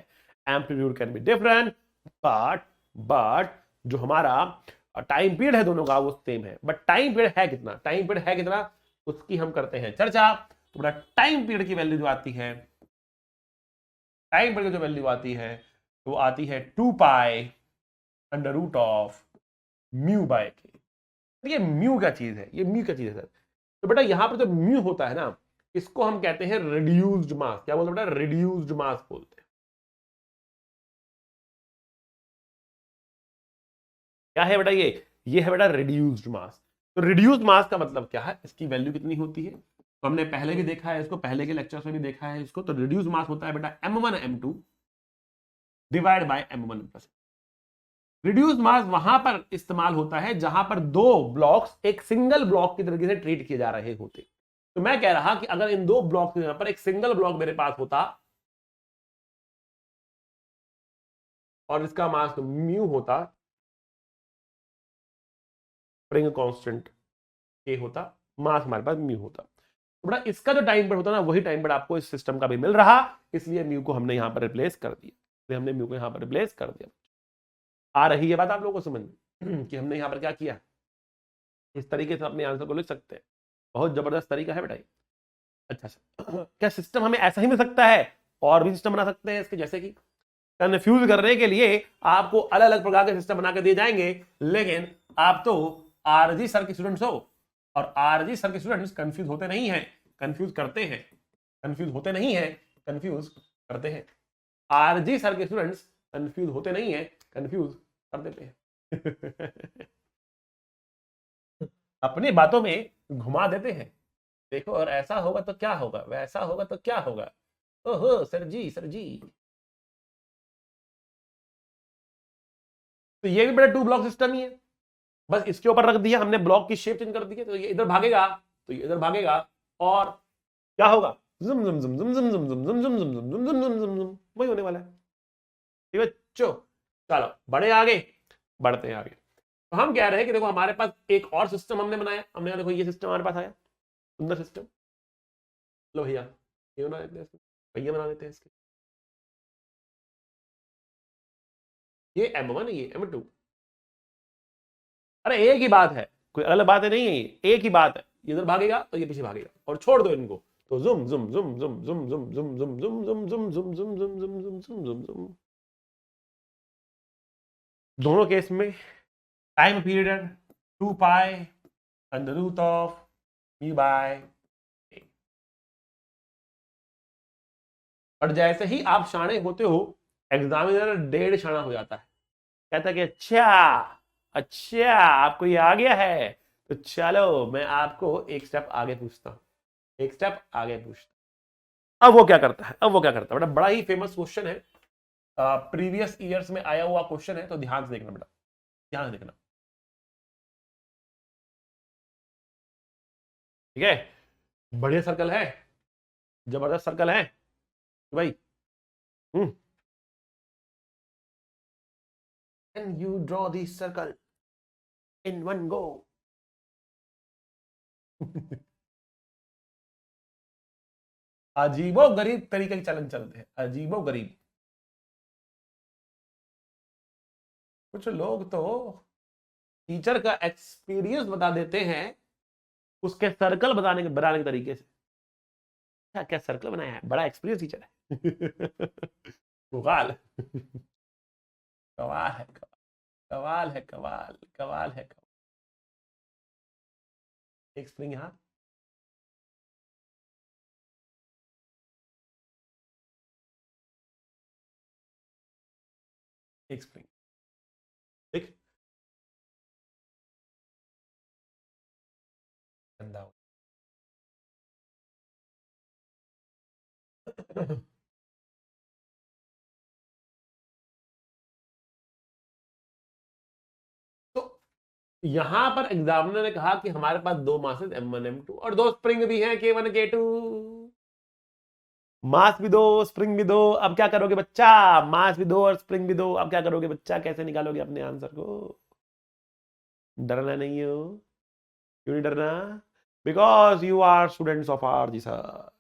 Amplitude can be different, but जो हमारा टाइम पीरियड है दोनों का वो सेम है। बट टाइम पीरियड है कितना, टाइम पीरियड है कितना, उसकी हम करते हैं चर्चा। तो बड़ा टाइम पीरियड की वैल्यू जो आती है, टाइम पीरियड की जो वैल्यू आती है वो आती है 2 pi under root of mu by K. ये म्यू क्या चीज है, ये म्यू क्या चीज है सर? तो बेटा यहां पर जो म्यू होता है ना, इसको हम कहते हैं रिड्यूस्ड मास। क्या बोलते हैं बेटा? रिड्यूस्ड मास बोलते हैं। क्या है बेटा? ये है बेटा रिड्यूस्ड मास। तो रिड्यूस्ड मास का मतलब क्या है, इसकी वैल्यू कितनी होती है? तो हमने पहले भी देखा है इसको, पहले के लेक्चर्स में भी देखा है इसको। तो रिड्यूस्ड मास होता है बेटा M1 M2 divide by M1 plus. Reduce mass वहां पर इस्तेमाल होता है जहां पर दो ब्लॉक्स एक सिंगल ब्लॉक की तरीके से ट्रीट किए जा रहे होते। तो मैं कह रहा कि अगर इन दो ब्लॉक के यहां पर एक सिंगल ब्लॉक मेरे पास होता और इसका मास म्यू होता, स्प्रिंग कांस्टेंट के होता, मास हमारे पास म्यू होता। तो बड़ा इसका जो टाइम पर होता ना, वही टाइम पर आपको इस सिस्टम का भी मिल रहा, इसलिए म्यू को हमने यहां पर रिप्लेस कर दिया। इसलिए हमने म्यू को यहां पर रिप्लेस कर दिया। आ रही है बात आप लोगों को समझ में कि हमने यहां पर क्या किया? इस तरीके से अपने आंसर को लिख सकते हैं। बहुत जबरदस्त तरीका है बेटा। अच्छा सर, क्या सिस्टम हमें ऐसा ही मिल सकता है? और भी सिस्टम बना सकते हैं इसके, जैसे कि कंफ्यूज करने के लिए आपको अलग अलग प्रकार के सिस्टम बना के दिए जाएंगे, लेकिन आप तो आरजी सर के स्टूडेंट्स हो, और आरजी सर के स्टूडेंट्स कंफ्यूज होते नहीं है, कंफ्यूज करते हैं। कंफ्यूज होते नहीं है, कंफ्यूज करते हैं। आरजी सर के स्टूडेंट्स कंफ्यूज होते नहीं है, कंफ्यूज कर देते हैं। अपनी बातों में घुमा देते हैं। देखो, और ऐसा होगा तो क्या होगा, वैसा होगा तो क्या होगा। ओहो सर जी, सर जी। तो ये भी बड़ा टू ब्लॉक सिस्टम ही है। बस इसके ऊपर रख दिया हमने, ब्लॉक की शेप चेंज कर दी है, तो ये इधर भागेगा, तो ये इधर भागेगा, और क्या होगा? जुम जुम जुम जुम जुम जुम जुम जुम जुम जुम जुम जुम जुम जुम जुम जुम, वही होने वाला है। ठीक है बच्चों, चलो बड़े आगे, बढ़ते हैं आगे। तो हम कह रहे हैं कि देखो हमारे पास एक और सिस्टम हमने बनाया, हमने कहा देखो ये सिस्टम हमारे पास आया, सुंदर सिस्टम। लो भैया, ये बना देते हैं इसको, भैया बना देते हैं इसके। ये M1 है, ये M2। अरे एक ही बात है, कोई अलग बात है नहीं है, ये एक ही बात है। ये इधर भागेगा तो ये पीछे भागेगा, और छोड़ दो इनको, तो जुम जुम जुम जुम जुम जुम जुम जुम जुम जुम जुम जुम जुम जुम जुम जुम जुम जुम जुम। दोनों केस में time period 2 pi under root of E by. और जैसे ही आप शाणे होते हो, एग्जामिनर 1.5 शाणा हो जाता है। कहता है कि अच्छा, अच्छा आपको ये आ गया है, तो चलो मैं आपको एक स्टेप आगे पूछता हूँ, एक स्टेप आगे पूछता हूं। अब वो क्या करता है, अब वो क्या करता है बेटा? बड़ा ही फेमस क्वेश्चन है, प्रीवियस ईयर्स में आया हुआ क्वेश्चन है, तो ध्यान से देखना बेटा, ध्यान से देखना। ठीक है, बढ़िया सर्कल है, जबरदस्त सर्कल है भाई। हम्म, can you draw this circle in one go? अजीबो गरीब तरीके के चलन चलते हैं, अजीबो गरीब। कुछ लोग तो टीचर का एक्सपीरियंस बता देते हैं उसके सर्कल बनाने के तरीके से। क्या क्या सर्कल बनाया है, बड़ा एक्सपीरियंस टीचर है। कमाल, कमाल है, कमाल है, कमाल कमाल है, कमाल। एक स्प्रिंग यहाँ, एक स्प्रिंग, देख गंदा हो। तो यहां पर एग्जामिनर ने कहा कि हमारे पास दो मासेस M1 M2 और दो स्प्रिंग भी हैं K1 K2। मास भी दो स्प्रिंग भी दो, अब क्या करोगे बच्चा? मास भी दो और स्प्रिंग भी दो, अब क्या करोगे बच्चा? कैसे निकालोगे अपने आंसर को? डरना नहीं हो। क्यों नहीं डरना? Because you are students of R G sir.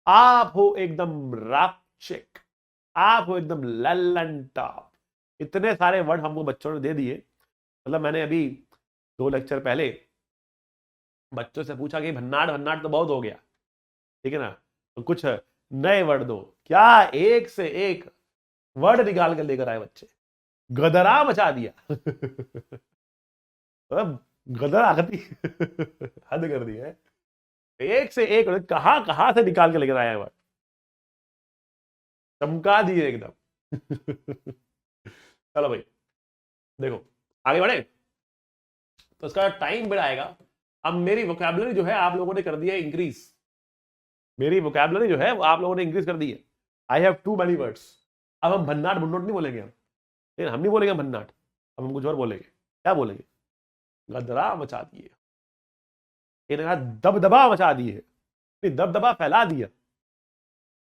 आप हो एकदम रापचिक, आप हो एकदम लल्लन टॉप। इतने सारे वर्ड हमको बच्चों ने दे दिए। मतलब मैंने अभी 2 लेक्चर पहले बच्चों से पूछा कि भन्नाट भन्नाट तो बहुत हो गया, ठीक है ना, तो कुछ नए वर्ड दो। क्या एक से एक वर्ड निकाल कर लेकर आए बच्चे, गदरा मचा दिया। मतलब गदरा गति हद कर दी है। एक से एक कहां कहां से निकाल के लेकर आया वर्ड, चमका दिए एकदम। चलो भाई देखो आगे बढ़े, तो इसका टाइम बढ़ाएगा। अब मेरी वोकैबुलरी जो है आप लोगों ने कर दिया इंक्रीज, मेरी वोकैबुलरी जो है वो आप लोगों ने इंक्रीज कर दी है। I have too many words. अब हम भन्नाट भुन्नोट नहीं बोलेंगे हम, लेकिन हम नहीं बोलेंगे भन्नाट, अब हम कुछ और बोलेंगे। क्या बोलेंगे? गदरा मचा दिए, इन्हें कहा दबदबा मचा दिए, दबदबा फैला दिया,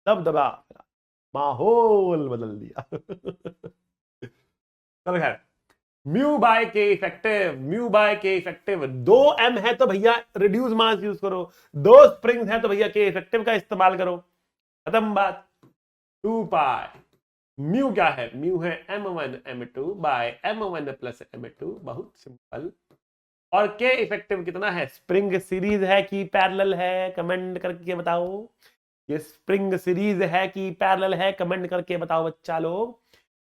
दबदबा माहौल बदल दिया। चलो खैर, म्यू बाय के इफेक्टिव, म्यू बाय के इफेक्टिव, दो एम है तो भैया रिड्यूस मास यूज करो, दो स्प्रिंग्स है तो भैया के इफेक्टिव का इस्तेमाल करो, खत्म बात। 2 पाई म्यू क्या है? म्यू है M1 M2 bye M1 plus M2, बहुत सिंपल। और के इफेक्टिव कितना है? स्प्रिंग सीरीज है कि पैरेलल है? कमेंट करके बताओ। ये स्प्रिंग सीरीज है कि पैरेलल है? कमेंट करके बताओ बच्चा लोग।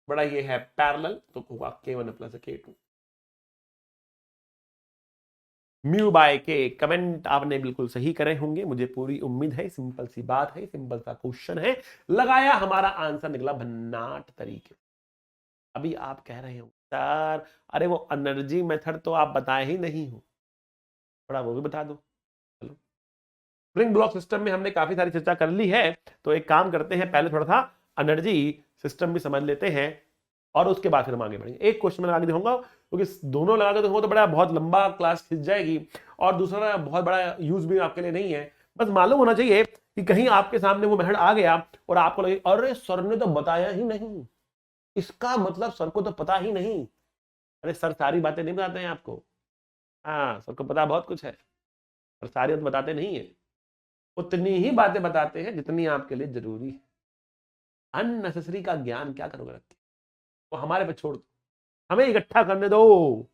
बड़ा ये है पैरेलल, तो होगा K1 plus K2। Mu by के कमेंट आपने बिल्कुल सही करे होंगे, मुझे पूरी उम्मीद है। सिंपल सी बात है, सिंपल सा क्वेश्चन है, लगाया, हमारा आंसर निकला भन्नाट तरीके। अभी आप कह रहे हो सर अरे वो एनर्जी मेथड तो आप बताए ही नहीं हो, थोड़ा वो भी बता दो। चलो, स्प्रिंग ब्लॉक सिस्टम में हमने काफी सारी चर्चा कर ली है, तो एक काम करते हैं, पहले थोड़ा सा एनर्जी सिस्टम भी समझ लेते हैं और उसके बाद फिर हम आगे बढ़ेंगे। एक क्वेश्चन में लगा के देखूंगा, क्योंकि दोनों लगा के देखूंगा तो बड़ा बहुत लंबा क्लास खिंच जाएगी, और दूसरा बहुत बड़ा यूज भी आपके लिए नहीं है। बस मालूम होना चाहिए कि कहीं आपके सामने वो मेथड आ गया और आपको लगे अरे सर ने तो बताया ही नहीं, इसका मतलब सर को तो पता ही नहीं। अरे सर सारी बातें नहीं बताते हैं आपको, हाँ सर को पता बहुत कुछ है, पर सारी बात बताते नहीं है। उतनी ही बातें बताते हैं जितनी आपके लिए जरूरी है। अननेसेसरी का ज्ञान क्या करोगे रख के, वो हमारे पे छोड़ दो, हमें इकट्ठा करने दो,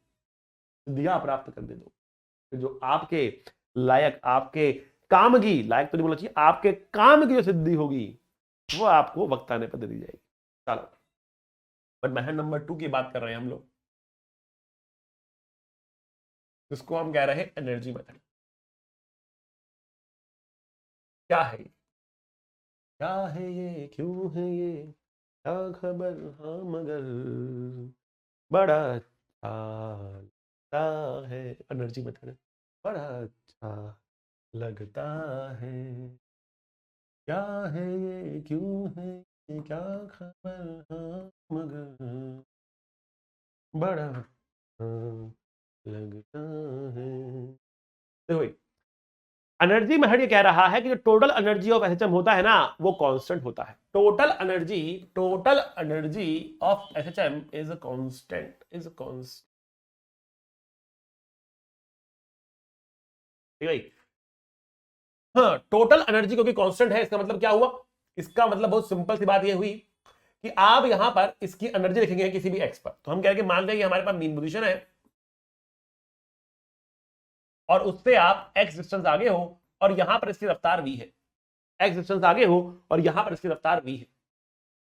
सिद्धियां प्राप्त करने दो, जो आपके लायक, आपके काम की, लायक तो नहीं बोलना चाहिए, आपके काम की जो सिद्धि होगी वो आपको वक्त आने पर दे दी जाएगी। चलो, बट मेथड नंबर 2 की बात कर रहे हैं हम लोग, जिसको हम कह रहे हैं एनर्जी मेथड। क्या है ये? क्या है ये? क्यों है ये? क्या खबर? हाँ मगर बड़ा अच्छा लगता है, एनर्जी मेथड बड़ा अच्छा लगता है। क्या है ये? क्यों है ये? क्या खबर? हाँ मगर बड़ा अच्छा लगता है। देखो भाई, एनर्जी मेथड ये कह रहा है कि जो टोटल एनर्जी ऑफ एसएचएम होता है ना, वो कांस्टेंट होता है। Total energy of SHM is a constant, is a constant. ठीक है भाई, हाँ टोटल एनर्जी क्योंकि कांस्टेंट है, इसका मतलब क्या हुआ? इसका मतलब बहुत सिंपल सी बात ये हुई कि आप यहां पर इसकी एनर्जी लिखेंगे किसी भी एक्स पर, तो हम कह रहे हैं मान लें कि हमारे पास मीन पोजीशन है और उससे आप एक्स डिस्टेंस आगे हो और यहां पर इसकी रफ्तार वी है, एक्स डिस्टेंस आगे हो और यहां पर इसकी रफ्तार वी है।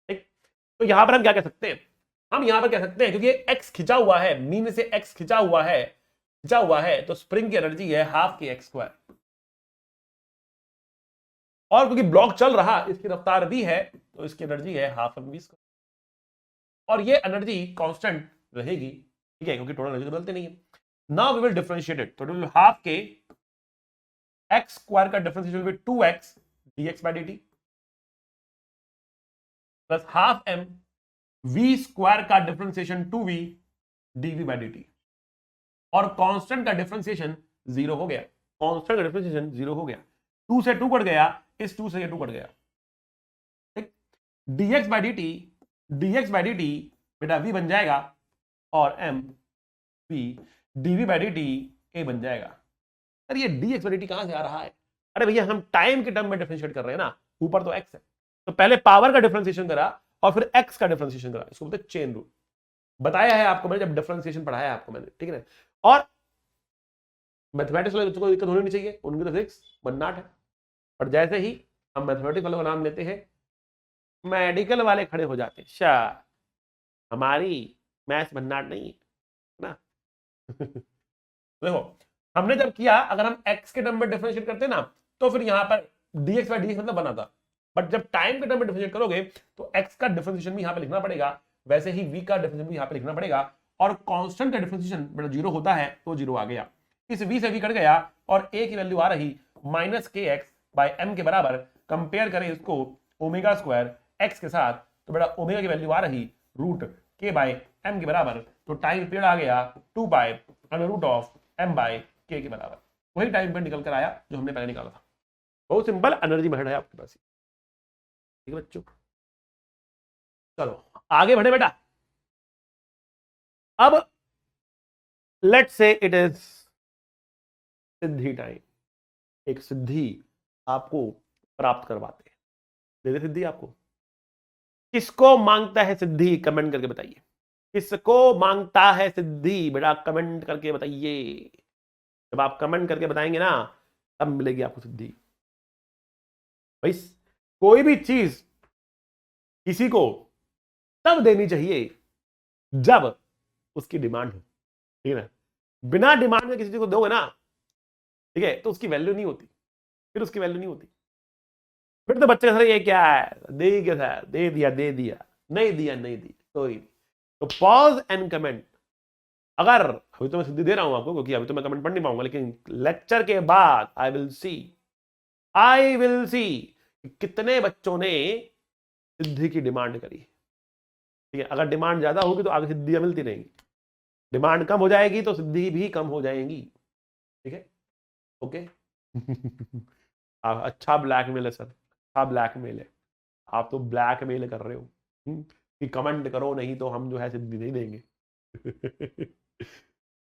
ठीक, तो यहां पर हम क्या कह सकते हैं? हम यहां पर कह सकते हैं क्योंकि एक्स खिंचा हुआ है, मीन से एक्स खिंचा हुआ है, खिंचा हुआ है, तो स्प्रिंग की एनर्जी है हाफ के एक्स स्क्वायर, और क्योंकि ब्लॉक चल रहा, इसकी रफ्तार भी है, तो इसकी एनर्जी है हाफ एम वी स्क्वायर, और ये एनर्जी कांस्टेंट रहेगी। ठीक है, क्योंकि टोटल एनर्जी बदलते नहीं है। Now we will differentiate it, तो it will half K X square का differentiation will be 2x dx by dt, plus half m v square का differentiation 2v dv by dt, और कांस्टेंट का डिफरेंशिएशन 0 हो गया, कांस्टेंट का डिफरेंशिएशन 0 हो गया, 2 से 2 कट गया, इस 2 से ये 2 कट गया, ठीक। dx बाई dt बेटा v बन जाएगा और m v dv by dt a बन जाएगा। अरे ये dx बाई dt कहां से आ रहा है? अरे भैया हम टाइम के टर्म में डिफरेंशिएट कर रहे हैं ना, ऊपर तो x है, तो पहले पावर का डिफरेंशिएशन करा और फिर x का डिफरेंशिएशन करा, इसको बोलते हैं चेन रूल। बताया है आपको मैंने, जब डिफरेंशिएशन पढ़ाया है आपको मैंने, ठीक है। और मैथमेटिक्स वाले बच्चों को दिक्कत होनी नहीं चाहिए, उनकी तो फिजिक्स बन्नाट है, और जैसे ही हम मैथमेटिक्स वाले का नाम लेते हैं मेडिकल वाले खड़े हो जाते हैं, शाह हमारी मैथ्स बन्नाट नहीं है ना। देखो हमने जब किया, अगर हम x के टर्म में डिफरेंशिएट करते ना तो फिर यहां पर dx बाई dx मतलब बना था, बट जब टाइम के टर्म में डिफरेंशिएट करोगे तो x का डिफरेंशिएशन भी यहां पे लिखना पड़ेगा, वैसे ही v का डिफरेंशिएशन भी यहां पे लिखना पड़ेगा, और कांस्टेंट का डिफरेंशिएशन बेटा 0 होता है तो 0 आ गया, इस v से v कट गया और a की वैल्यू आ रही माइनस के एक्स बाई एम के बराबर। कंपेयर करें इसको ओमेगा स्क्वायर x के साथ, तो बेटा ओमेगा की वैल्यू आ रही रूट के बाई एम के बराबर, तो टाइम पीरियड आ गया 2 pi under root of m by K बराबर, वही टाइम पीरियड निकल कर आया जो हमने पहले निकाला था। बहुत सिंपल एनर्जी मेथड है आपके पास, ठीक है बच्चों। चलो आगे बढ़े बेटा। अब let's say it is Siddhi time, एक सिद्धि आपको प्राप्त करवाते हैं, दे दे सिद्धि आपको। किसको मांगता है सिद्धि, कमेंट करके बताइए, किसको मांगता है सिद्धि बेटा, कमेंट करके बताइए। जब आप कमेंट करके बताएंगे ना तब मिलेगी आपको सिद्धि। भाई कोई भी चीज किसी को तब देनी चाहिए जब उसकी डिमांड हो, ठीक है ना। बिना डिमांड में किसी चीज को दोगे ना, ठीक है, तो उसकी वैल्यू नहीं होती, फिर उसकी वैल्यू नहीं होती, फिर तो बच्चे का सर ये क्या है, दे क्या सर, दे दिया, नहीं दिया, कोई नहीं। तो पॉज एंड कमेंट। अगर अभी तो मैं सिद्धि दे रहा हूं आपको क्योंकि अभी तो मैं कमेंट पढ़ नहीं पाऊंगा, लेकिन लेक्चर के बाद आई विल सी कितने बच्चों ने सिद्धि की डिमांड करी, ठीक है। अगर डिमांड ज्यादा होगी तो आगे सिद्धियां मिलती रहेंगी, डिमांड कम हो जाएगी तो सिद्धि भी कम हो जाएंगी, ठीक है, ओके। अच्छा ब्लैकमेल है सर, अच्छा ब्लैकमेल है, आप तो ब्लैकमेल कर रहे हो कि कमेंट करो नहीं तो हम जो है सिद्धि नहीं देंगे।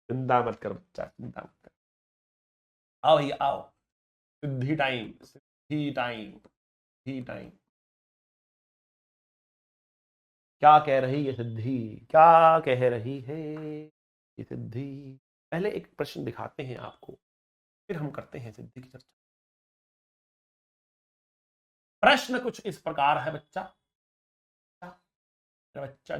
चिंता मत कर बच्चा, चिंता मत कर, आओ भैया आओ, सिद्धि टाइम, सिद्धि टाइम, सिद्धि टाइम। क्या कह रही है सिद्धि, क्या कह रही है ये सिद्धि? पहले एक प्रश्न दिखाते हैं आपको, फिर हम करते हैं सिद्धि की चर्चा। प्रश्न कुछ इस प्रकार है बच्चा, बच्चा बच्चा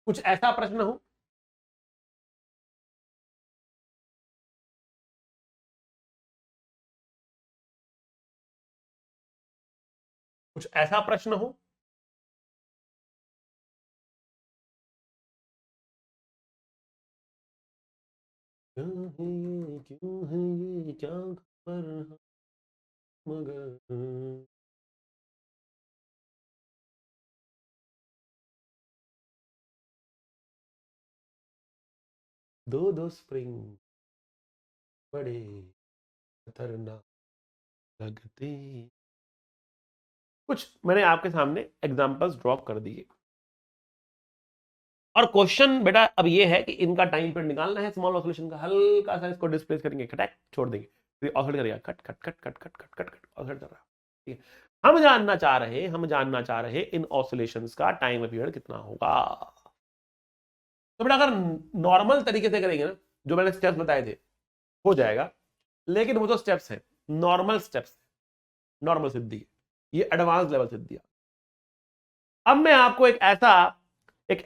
कुछ ऐसा प्रश्न हो कुछ ऐसा प्रश्न हो क्यों है ये क्या खबर मगर दो स्प्रिंग बड़े खतरनाक लगते। कुछ मैंने आपके सामने एग्जांपल्स ड्रॉप कर दिए, और क्वेश्चन बेटा अब ये है कि इनका टाइम पीरियड निकालना है, स्मॉल ऑसिलेशन का हल्का सा इसको डिस्प्लेस करेंगे, खटक छोड़ देंगे, फिर ऑसिलेट करेगा, खट खट खट खट खट खट खट खट ऑसिलेट कर रहा है, ठीक है। हम जानना चाह रहे इन ऑसिलेशंस का टाइम पीरियड कितना होगा। तो बेटा अगर नॉर्मल तरीके से करेंगे ना, जो मैंने स्टेप्स बताए थे, हो जाएगा, लेकिन वो तो स्टेप्स है, नॉर्मल स्टेप्स, नॉर्मल सिद्धि, ये एडवांस लेवल सिद्धि। अब मैं आपको एक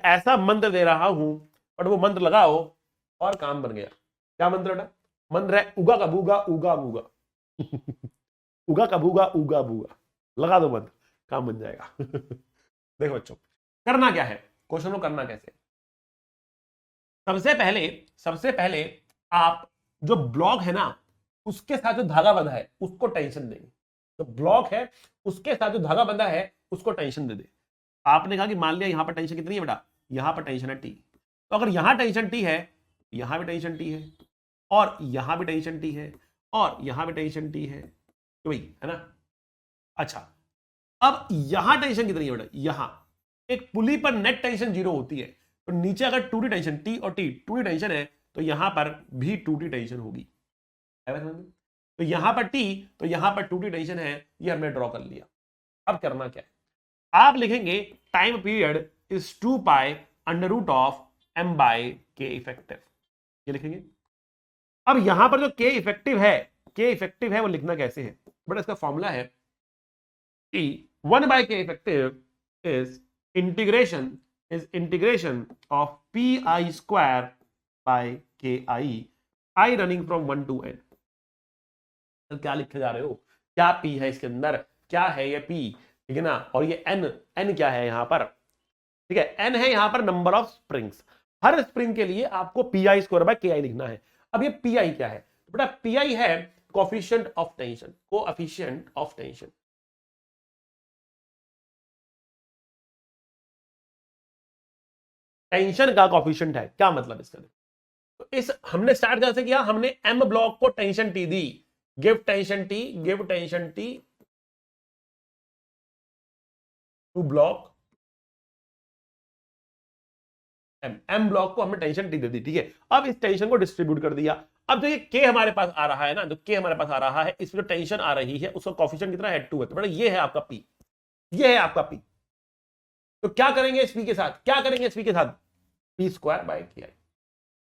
ऐसा मंत्र दे रहा हूं, और वो मंत्र लगाओ और काम बन गया। क्या मंत्र बेटा? मंत्र है उगा का बूगा उगा बूगा। उगा का बूगा उगा बूगा, लगा दो मंत्र, काम बन जाएगा। देखो बच्चों करना क्या है, क्वेश्चन को करना कैसे। सबसे पहले आप जो ब्लॉक है ना उसके साथ जो धागा बंधा है उसको टेंशन देंगे। जो ब्लॉक है उसके साथ जो धागा बंधा है उसको टेंशन दे दे। आपने कहा कि मान लिया यहां पर टेंशन कितनी है बेटा, यहां पर टेंशन है टी, तो अगर यहां टेंशन टी है, यहां भी टेंशन टी है, और यहां भी टेंशन टी है, और यहां भी टेंशन टी है, तो वही है ना। अच्छा, अब यहां टेंशन कितनी है बेटा, यहां एक पुली पर नेट टेंशन 0 होती है, तो नीचे अगर 2t टेंशन, टी और टी 2t टेंशन है, तो यहां पर भी 2t टेंशन होगी। तो यहां पर टी, तो यहां पर 2t टेंशन है, ये हमने ड्रॉ कर लिया। अब करना क्या है, आप लिखेंगे time period is 2 pi under root of m by के इफेक्टिव, ये लिखेंगे। अब यहां पर जो के इफेक्टिव है वो लिखना कैसे है बट इसका फॉर्मूला है कि 1 बाय के effective is integration of P I square by के आई रनिंग फ्रॉम 1 to n। तो क्या लिखे जा रहे हो, क्या पी है इसके अंदर, क्या है ये पी, ठीक है ना, और ये एन क्या है यहां पर, ठीक है, एन है यहां पर number of springs. Her spring के लिए आपको पी आई स्क्वायर बाय के आई लिखना है। अब ये पी आई क्या है बेटा, पी आई है coefficient of tension, coefficient of tension. Tension का कोएफिशिएंट है, क्या मतलब इसका, तो इस हमने स्टार्ट कैसे किया, हमने एम ब्लॉक को टेंशन टी दी, give tension T to block M block को हमने टेंशन टी दे दी, ठीक है। अब इस टेंशन को डिस्ट्रीब्यूट कर दिया। अब जो ये के हमारे पास आ रहा है ना, जो के हमारे पास आ रहा है, इसमें जो टेंशन आ रही है उसका कोएफिशिएंट कितना है, 2 है, तो बेटा ये है आपका पी, ये है आपका पी। तो क्या करेंगे इस पी के साथ, क्या करेंगे इस पी के साथ, पी स्क्वायर बाय के आई।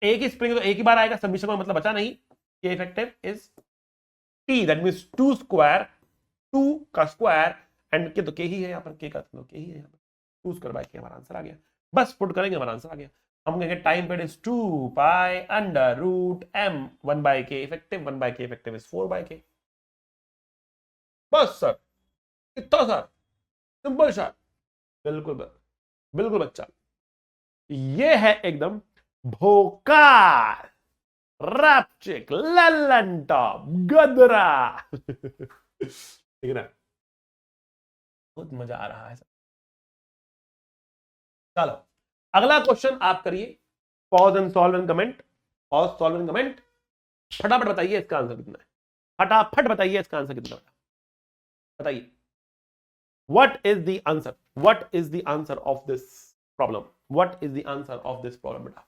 एक ही स्प्रिंग तो एक ही बार आएगा, सबमिशन का मतलब बचा नहीं। के effective is T, that means 2 square, 2 का स्क्वायर एंड के तो के ही है यहां पर, के का तो के ही है यहां पर, 2 स्क्वायर बाय के हमारा आंसर आ गया। बस पुट करेंगे, हमारा आंसर आ गया। हम कहेंगे time period is 2 pi under root M 1 by के इफेक्टिव, 1 बाय के इफेक्टिव इज 4 बाय के। बस सर, इतना सर, सिंपल सर, बिल्कुल बिल्कुल बच्चा, ये है एकदम भोकाल रैपचिक ललन टॉप गदरा। ठीक है ना, बहुत मजा आ रहा है सर। चलो अगला क्वेश्चन आप करिए, pause and solve and comment, pause solve and comment. फटाफट बताइए इसका आंसर कितना है, फटाफट बताइए इसका आंसर कितना है, बताइए। What is the answer? What is the answer of this problem? What is the answer of this problem बेटा,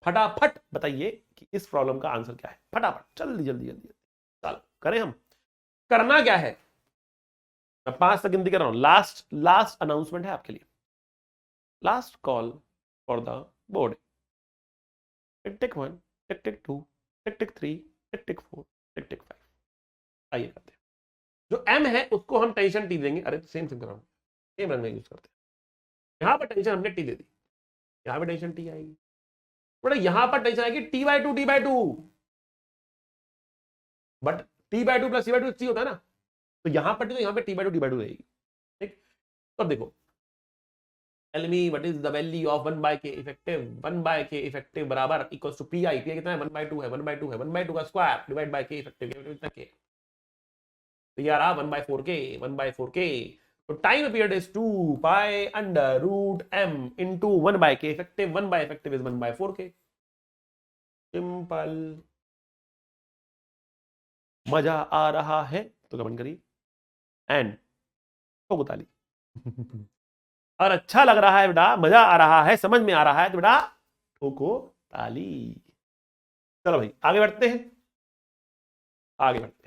फटाफट बताइए कि इस प्रॉब्लम का आंसर क्या है, फटाफट, जल्दी जल्दी जल्दी। चलो करें हम, करना क्या है, मैं 5 तक गिनती कर रहा हूं, लास्ट अनाउंसमेंट है आपके लिए, last call for the board. Tick 1, tick 2, tick 3, tick 4, tick 5। आइए करते हैं। जो m है उसको हम टेंशन टी देंगे, अरे सेम कर रहा हूं, सेम रंग में यूज करते हैं। यहां पर टेंशन हमने टी दे दी, यहां पर टेंशन टी आएगी, बड़ा यहां पर टेंशन आएगी t/2 but t/2 plus c/2 सी होता है ना, तो यहां पर तो यहां पे t/2 रहेगी, ठीक। तो देखो tell me what is the value of 1 by k effective, 1 by k effective बराबर इक्वल्स टू pi, pi कितना है 1/2 है, 1/2 है, 1/2 का square divide by k effective, कितना k, तो ये आ रहा 1/4k। तो time period is 2 pi under root m into 1 by के effective, 1 by effective is 1/4k। Simple, मजा आ रहा है तो कमेंट करिए एंड ठोको ताली। और अच्छा लग रहा है बेटा, मजा आ रहा है, समझ में आ रहा है तो बेटा ठोको ताली। चलो भाई आगे बढ़ते हैं, आगे बढ़ते हैं।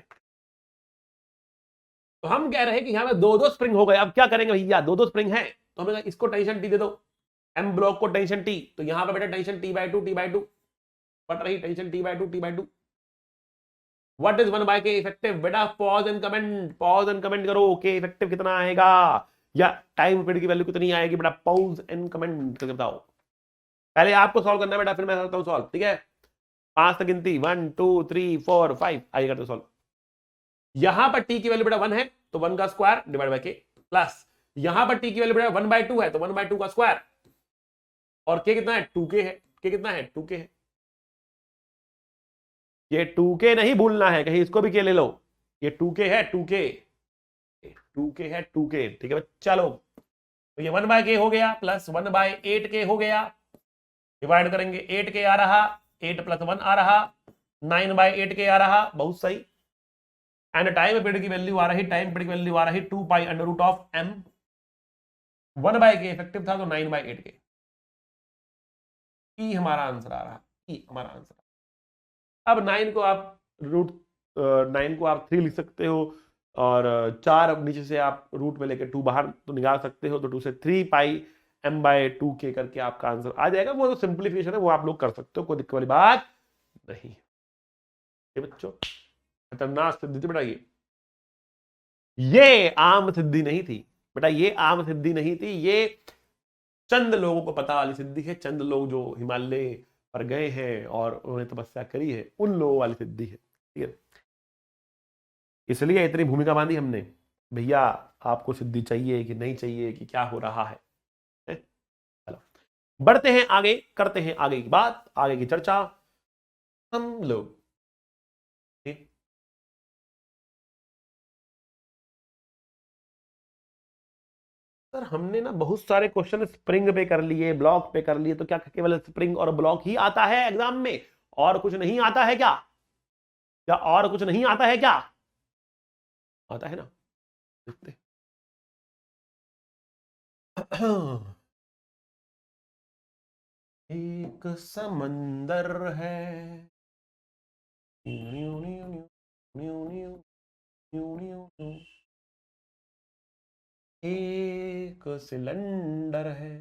तो हम कह रहे हैं कि यहां पे 2 स्प्रिंग हो गए, अब क्या करेंगे भैया, 2 स्प्रिंग है, तो हमें इसको टेंशन टी दे दो, एम ब्लॉक को टेंशन टी, तो यहां पे बेटा टेंशन t/2 पट रही, tension t/2। What is 1 by के इफेक्टिव बेटा, पॉज एंड कमेंट करो, के इफेक्टिव कितना आएगा या टाइम पीरियड की वैल्यू कितनी आएगी बेटा, पॉज एंड कमेंट करके बताओ। पहले आपको सॉल्व करना है बेटा, फिर मैं करता हूं सॉल्व, ठीक है। 5 तक गिनती, 1 2 3 4 5, आइए करते सॉल्व। यहां पर t की वैल्यू बेटा 1 है, तो 1 का स्क्वायर डिवाइड बाय के, प्लस यहां पर t की वैल्यू बेटा 1/2 है, तो 1/2 का स्क्वायर, और k कितना है 2k है, के कितना है 2k है, ये 2k नहीं भूलना है, कहीं इसको भी के ले लो, ये 2k है, 2k 2k है, 2k ठीक है। चलो तो ये 1/k हो गया प्लस 1/8k हो गया, डिवाइड करेंगे 8k आ रहा, 8 + 1 आ रहा, 9/8k आ रहा, बहुत सही। एंड टाइम पीरियड की वैल्यू आ रही, टाइम पीरियड की वैल्यू आ रही 2π√m, 1/k इफेक्टिव था तो 9/8k, ई हमारा आंसर आ रहा, ई हमारा आंसर। अब 9 को आप रूट 9 को आप 3 लिख सकते हो, और 4 नीचे से आप रूट में लेके 2 बाहर तो निकाल सकते हो, तो 2 से 3πm/2k करके आपका आंसर आ जाएगा। वो तो सिंप्लीफिकेशन है, वो आप लोग कर सकते हो, कोई दिक्कत वाली बात नहीं। ये बच्चों खतरनाक सिद्धि थी बेटा, ये आम सिद्धि नहीं थी बेटा, ये आम सिद्धि नहीं थी, ये चंद लोगों को पता वाली सिद्धि है, चंद लोग जो हिमालय पर गए हैं और उन्होंने तपस्या करी है, उन लोगों वाली सिद्धि है, ठीक है। इसलिए इतनी भूमिका बांधी हमने, भैया आपको सिद्धि चाहिए कि नहीं चाहिए, कि क्या हो रहा है। चलो बढ़ते हैं आगे, करते हैं आगे की बात, आगे की चर्चा हम लोग। सर हमने ना बहुत सारे क्वेश्चन स्प्रिंग पे कर लिए, ब्लॉक पे कर लिए, तो क्या केवल स्प्रिंग और ब्लॉक ही आता है एग्जाम में, और कुछ नहीं आता है क्या? क्या और कुछ नहीं आता है क्या? आता है ना, देखते एक समंदर है, एक सिलेंडर है,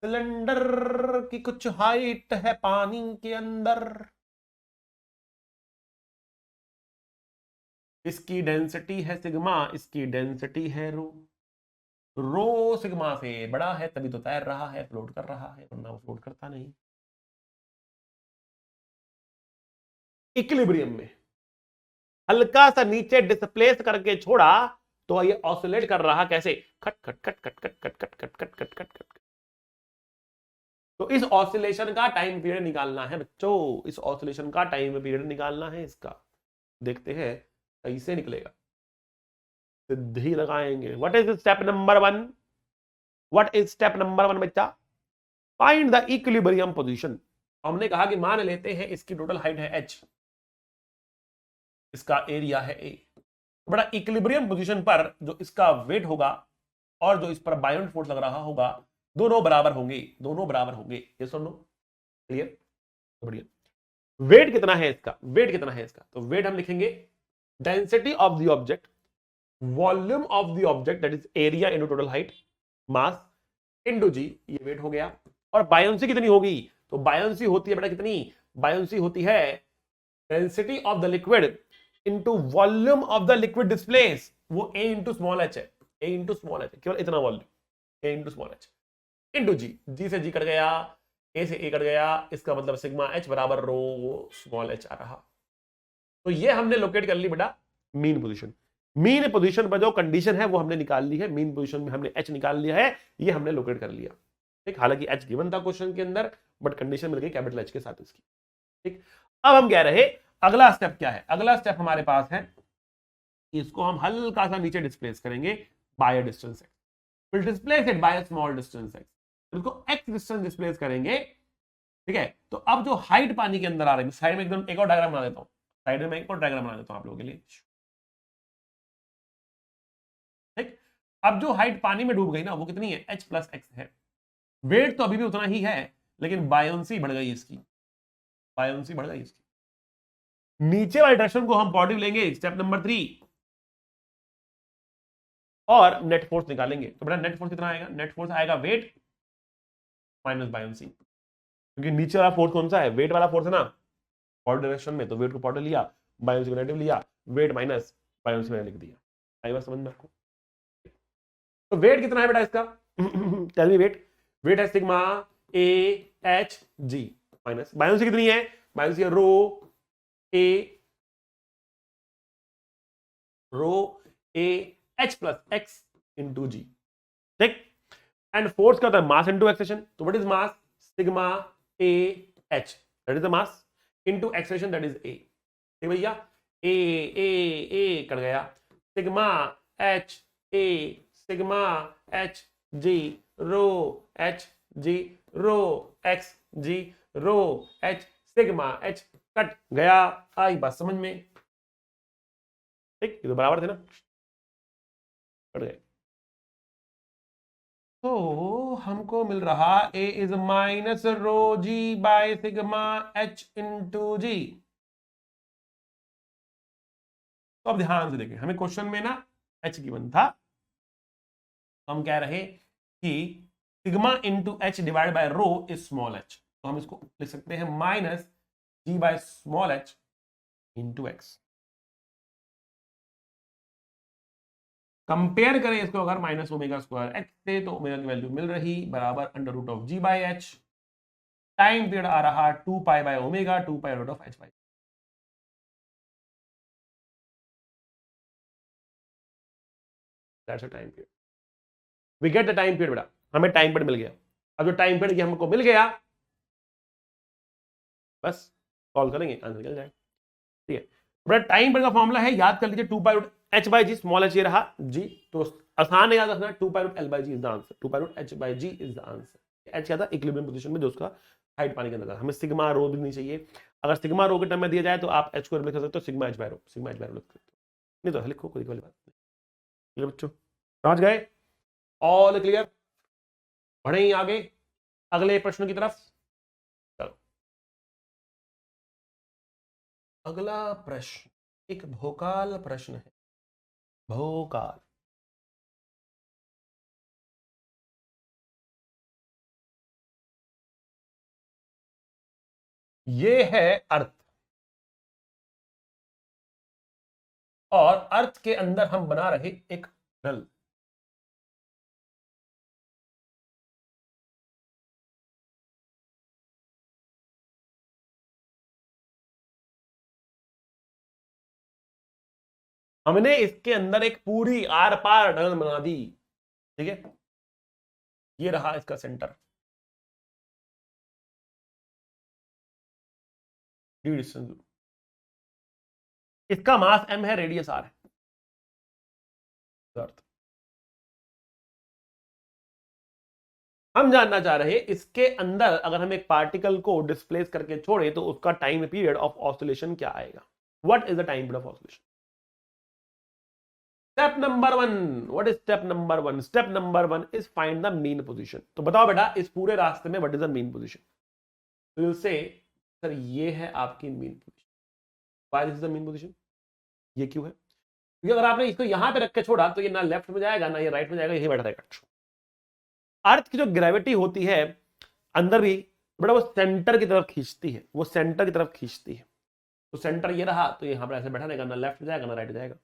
सिलेंडर की कुछ हाइट है पानी के अंदर, इसकी डेंसिटी है सिग्मा, इसकी डेंसिटी है रो, रो सिग्मा से बड़ा है तभी तो तैर रहा है, फ्लोट कर रहा है, वरना वो फ्लोट करता नहीं। इक्विलिब्रियम में हल्का सा नीचे डिस्प्लेस करके छोड़ा तो ये ऑसिलेट कर रहा, कैसे? खट खट खट खट खट खट खट खट खट खट खट खट। तो इस ऑसिलेशन का टाइम पीरियड निकालना है बच्चों, इस ऑसिलेशन का टाइम पीरियड निकालना है इसका, देखते हैं कैसे निकलेगा। सिद्धि लगाएंगे। What is step number 1? What is step number 1 बच्चा? Find the equilibrium position. हमने कहा कि मान लेते हैं इसकी टोटल हाइट है h, इसका एरिया है a, तो बड़ा इक्विलिब्रियम पोजीशन पर जो इसका वेट होगा और जो इस पर बायोंट फोर्स लग रहा होगा, दोनों बराबर होंगे, दोनों बराबर होंगे, ये सुन लो, क्लियर? बढ़िया। वेट कितना है इसका, वेट कितना है इसका? तो वेट हम लिखेंगे density of the object, volume of the object that is area into total height, mass into G, ये वेट हो गया। और बायोंसी कितनी होगी? तो बायोंसी होती है बेटा कितनी? बायोंसी होती है density of the liquid into volume of the liquid displace, वो a इंटू स्मॉल h है, a इंटू स्मॉल h, केवल इतना volume, a into small h into G, G से जी कट गया, a से a कट गया, इसका मतलब सिग्मा h बराबर रो स्मॉल h आ रहा। तो ये हमने लोकेट कर ली बेटा मीन पोजीशन। मीन पोजीशन पर जो कंडीशन है वो हमने निकाल ली है, मीन पोजीशन में हमने h निकाल लिया है, ये हमने लोकेट कर लिया, ठीक। हालांकि h गिवन था क्वेश्चन के अंदर, बट कंडीशन मिल गई कैपिटल H के साथ इसकी, ठीक। अब हम कह रहे अगला स्टेप क्या है? अगला स्टेप हमारे पास है, इसको हम हल्का सा नीचे डिस्प्लेस करेंगे बाय डिस्टेंस x, फिर displace it by small distance x, इसको x डिस्टेंस डिस्प्लेस करेंगे, ठीक है। तो अब जो हाइट पानी के अंदर आ रही है, साइड में एकदम एक और डायग्राम बना देता हूं, साइड में एक और डायग्राम बना देता हूं आप लोगों के लिए, ठीक। अब जो हाइट पानी में डूब गई ना, वो कितनी है? h प्लस एक्स है। वेट तो अभी भी उतना ही है, लेकिन बायोंसी बढ़ गई इसकी, बायोंसी बढ़ गई इसकी। नीचे वाले डायरेक्शन को हम पॉजिटिव लेंगे, स्टेप नंबर 3, और नेट फोर्स निकालेंगे। तो बेटा नेट फोर्स कितना आएगा? नेट फोर्स आएगा वेट माइनस बायोंसी, क्योंकि नीचे वाला फोर्स कौन सा है? वेट वाला फोर्स है ना, पॉजिटिव डायरेक्शन में, तो वेट को पॉजिटिव लिया, बायोंसी को नेगेटिव लिया, वेट माइनस बायोंसी मैंने लिख दिया। आई बात समझ में आपको? तो वेट कितना है बेटा इसका? Tell me weight. वेट है sigma A H G, minus buoyancy कितनी है? बायोंसी है rho A, rho A H plus X into G, ठीक। एंड फोर्स क्या होता है, मास इनटू एक्सेलेरेशन। तो what is mass, sigma A H, that is the mass, into acceleration that is A. ठीक भैया, ए ए कट गया, sigma H A, sigma H G, rho H G, rho x ji, rho H, sigma H, cut गया। आई बात समझ में? ठीक, ये तो बराबर थे ना, कट गए। तो हमको मिल रहा A is minus rho G by sigma H into G. तो अब ध्यान से देखें, हमें क्वेश्चन में ना एच गिवन था, हम कह रहे कि sigma into H divide by rho is small H, तो हम इसको लिख सकते हैं minus G by small H into X. Compare करें इसको अगर माइनस ओमेगा स्क्वायर एक्स से, तो ओमेगा की वैल्यू मिल रही बराबर under root of G by H, time period आ रहा 2 pi by omega, 2 pi root of H by. That's a time period, we get the time period बेटा, हमें टाइम पीरियड मिल गया। अब जो टाइम पीरियड हमको मिल गया, बस सॉल्व करेंगे, आंसर निकल जाएगा। ठीक है बेटा, टाइम पीरियड का फॉर्मूला है, याद कर लीजिए 2 pi root H by G, small H ये रहा जी, तो आसान है याद रखना, 2 pi root L by G is the answer, 2 pi root H by G is the answer. H क्या था, इक्विलिब्रियम पोजीशन में जो उसका हाइट पानी के अंदर था। हमें सिग्मा रो भी नहीं चाहिए, अगर सिग्मा रो के टर्म में दिया जाए तो आप एच को लिख सकते हो सिग्मा एच बाय रो, सिग्मा एच बाय रो लिख सकते हो, नहीं तो लिखो, कोई वाली बात नहीं। बच्चों समझ गए, ऑल क्लियर? बढ़े ही आगे अगले प्रश्न की तरफ। चलो अगला प्रश्न एक भोकाल प्रश्न है, भोकाल। ये है अर्थ, और अर्थ के अंदर हम बना रहे एक नल। हमने इसके अंदर एक पूरी आर पार नल बना दी। ठीक है, ये रहा इसका सेंटर, डी डिस्टेंस, इसका मास m है, रेडियस r है। अर्थ हम जानना चाह रहे हैं इसके अंदर अगर हम एक पार्टिकल को डिस्प्लेस करके छोड़े तो उसका टाइम पीरियड ऑफ ऑसिलेशन क्या आएगा, what is the time period of oscillation. Step number one, what is step number one, step number one is find the mean position. तो बताओ बेटा इस पूरे रास्ते में what is the mean position. तो यू से सर ये है आपकी mean position, why this is the mean position, ये क्यों है, क्योंकि अगर आपने इसको यहां पे रख के छोड़ा तो ये ना लेफ्ट में जाएगा ना ये राइट में जाएगा, यही बैठा रहेगा। अर्थ की जो ग्रेविटी होती है अंदर भी बड़ा, वो सेंटर की तरफ खींचती है, वो सेंटर की तरफ खींचती है। तो सेंटर ये रहा तो यहां पर ऐसे बैठा रहेगा, ना लेफ्ट में जाएगा ना राइट जाएगा,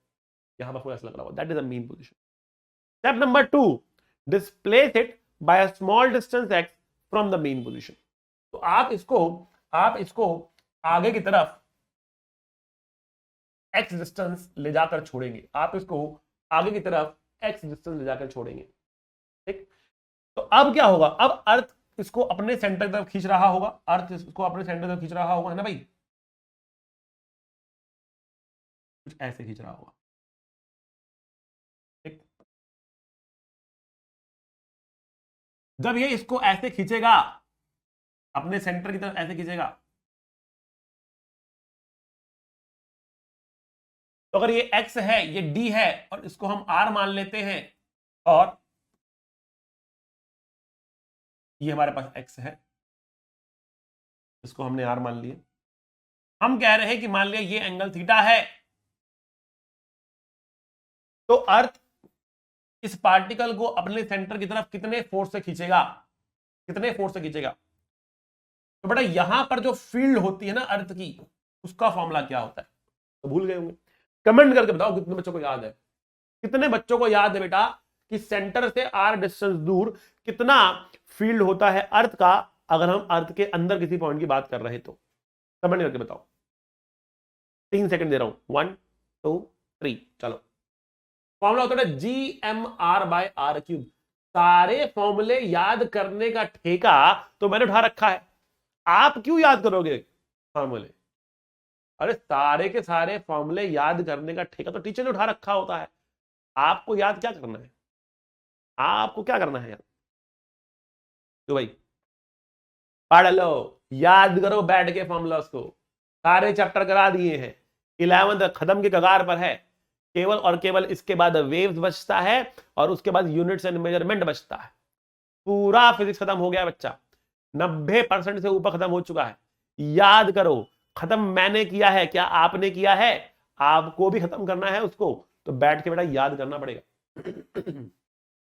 यहां पर ऐसा लग रहा होगा, that is the mean position. Step number two, displace it by a small distance x from the mean position. तो आप इसको आगे की तरफ x डिस्टेंस ले जाकर छोड़ेंगे, आप इसको आगे की तरफ x डिस्टेंस ले जाकर छोड़ेंगे। ठीक, तो अब क्या होगा, अब अर्थ इसको अपने सेंटर की तरफ खींच रहा होगा, अर्थ इसको अपने सेंटर की तरफ खींच रहा होगा, है ना भाई, कुछ ऐसे खींच रहा होगा। ठीक, जब ये इसको ऐसे खींचेगा, अपने सेंटर की तरफ ऐसे खींचेगा, तो अगर ये x है ये d है और इसको हम r मान लेते हैं, और ये हमारे पास x है, इसको हमने r मान लिया, हम कह रहे हैं कि मान लिया ये एंगल थीटा है, तो अर्थ इस पार्टिकल को अपने सेंटर की तरफ कितने फोर्स से खींचेगा, कितने फोर्स से खींचेगा। तो बेटा यहां पर जो फील्ड होती है ना अर्थ की, उसका फॉर्मूला क्या होता है, तो भूल गए होंगे, कमेंट करके बताओ कितने बच्चों को याद है, कितने बच्चों को याद है बेटा कि सेंटर से r डिस्टेंस दूर कितना फील्ड होता है अर्थ का, अगर हम अर्थ के अंदर किसी पॉइंट की बात कर रहे हैं तो कमेंट करके बताओ। 3 सेकंड दे रहा हूं, 1 2 3, चलो। फॉर्मूला होता है G M R by R cube. सारे फॉर्मूले याद करने का ठेका तो मैंने उठा रखा है, आप क्यों याद करोगे फॉर्मूले? अरे सारे के सारे फॉर्मूले याद करने का ठेका तो टीचर ने उठा रखा होता है, आपको याद क्या करना है? आपको क्या करना है यार? तो भाई पढ़ लो, याद करो बैठ के फॉर्मूलास को, सारे चैप्टर करा दिए हैं, 11th खत्म के कगार पर है, केवल और केवल इसके बाद वेव्स बचता है और उसके बाद यूनिट्स एंड मेजरमेंट बचता है। पूरा फिजिक्स खत्म हो गया बच्चा, 90% से ऊपर खत्म हो चुका है। याद करो, खत्म मैंने किया है, क्या आपने किया है? आपको भी खत्म करना है उसको, तो बैठ के बेटा याद करना पड़ेगा।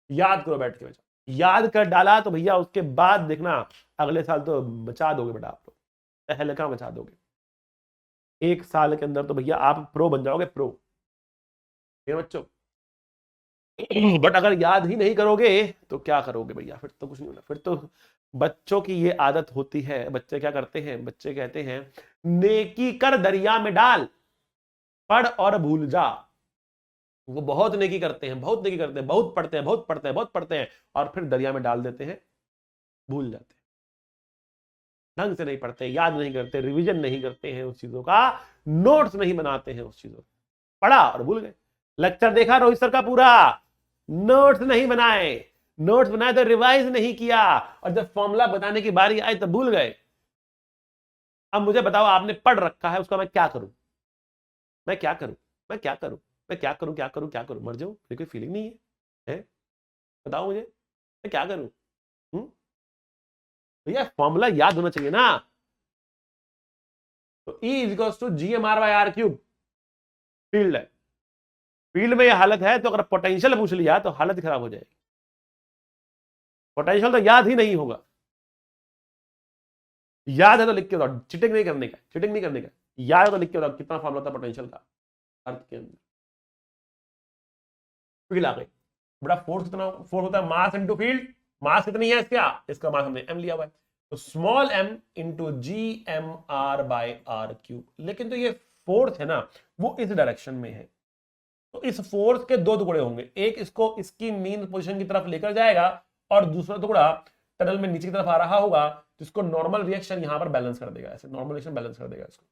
याद करो बैठ के बेटा, याद कर डाला तो भैया उसके बाद देखना अगले साल तो बचा दोगे बेटा, आप लोग तहलका बचा दोगे, 1 साल के अंदर तो भैया आप प्रो बन जाओगे, प्रो बच्चों। बट अगर याद ही नहीं करोगे तो क्या करोगे भैया? फिर तो कुछ नहीं होना। फिर तो बच्चों की ये आदत होती है, बच्चे क्या करते हैं, बच्चे कहते हैं नेकी कर दरिया में डाल, पढ़ और भूल जा। वो बहुत नेकी करते हैं, बहुत नेकी करते हैं, बहुत पढ़ते हैं, बहुत पढ़ते हैं, बहुत पढ़ते हैं, और फिर दरिया में डाल देते हैं, भूल जाते हैं, ढंग से नहीं पढ़ते, याद नहीं करते, रिवीजन नहीं करते हैं उस चीजों का, नोट्स नहीं बनाते हैं उस चीजों का, पढ़ा और भूल गए। लेक्चर देखा रोहित सर का पूरा, नोट्स नहीं बनाए, नोट्स बनाए तो रिवाइज नहीं किया, और जब फॉर्मूला बताने की बारी आई तो भूल गए। अब मुझे बताओ, आपने पढ़ रखा है, उसका मैं क्या करूं? मैं क्या करूं? मैं क्या करूं? मैं क्या करूं? क्या करूं? क्या करूं? मर जाऊं? मेरी कोई फीलिंग नहीं है? बताओ मुझे, मैं क्या करूं? भैया फॉर्मूला याद होना चाहिए ना। तो E is equals to GMR/R cube, field है, फील्ड में ये हालत है, तो अगर पोटेंशियल पूछ लिया तो हालत खराब हो जाएगी। पोटेंशियल तो याद ही नहीं होगा, याद है तो लिख के बताओ, चिटिंग नहीं करने का, चिटिंग नहीं करने का, याद है तो लिख के बताओ कितना फॉर्मूला था पोटेंशियल का अर्थ के अंदर। फील्ड आ गई बड़ा, फोर्स कितना, फोर्स होता है मास इनटू फील्ड, मास कितनी है इसका, इसका मास हमने m लिया हुआ है, तो small m into GMR/R cube. लेकिन तो ये फोर्स है ना, वो इस डायरेक्शन में है, तो इस फोर्स के 2 टुकड़े होंगे, एक इसको इसकी मीन पोजीशन की तरफ लेकर जाएगा, और दूसरा टुकड़ा टनल में नीचे की तरफ आ रहा होगा, जिसको नॉर्मल रिएक्शन यहां पर बैलेंस कर देगा, ऐसे नॉर्मल रिएक्शन बैलेंस कर देगा इसको,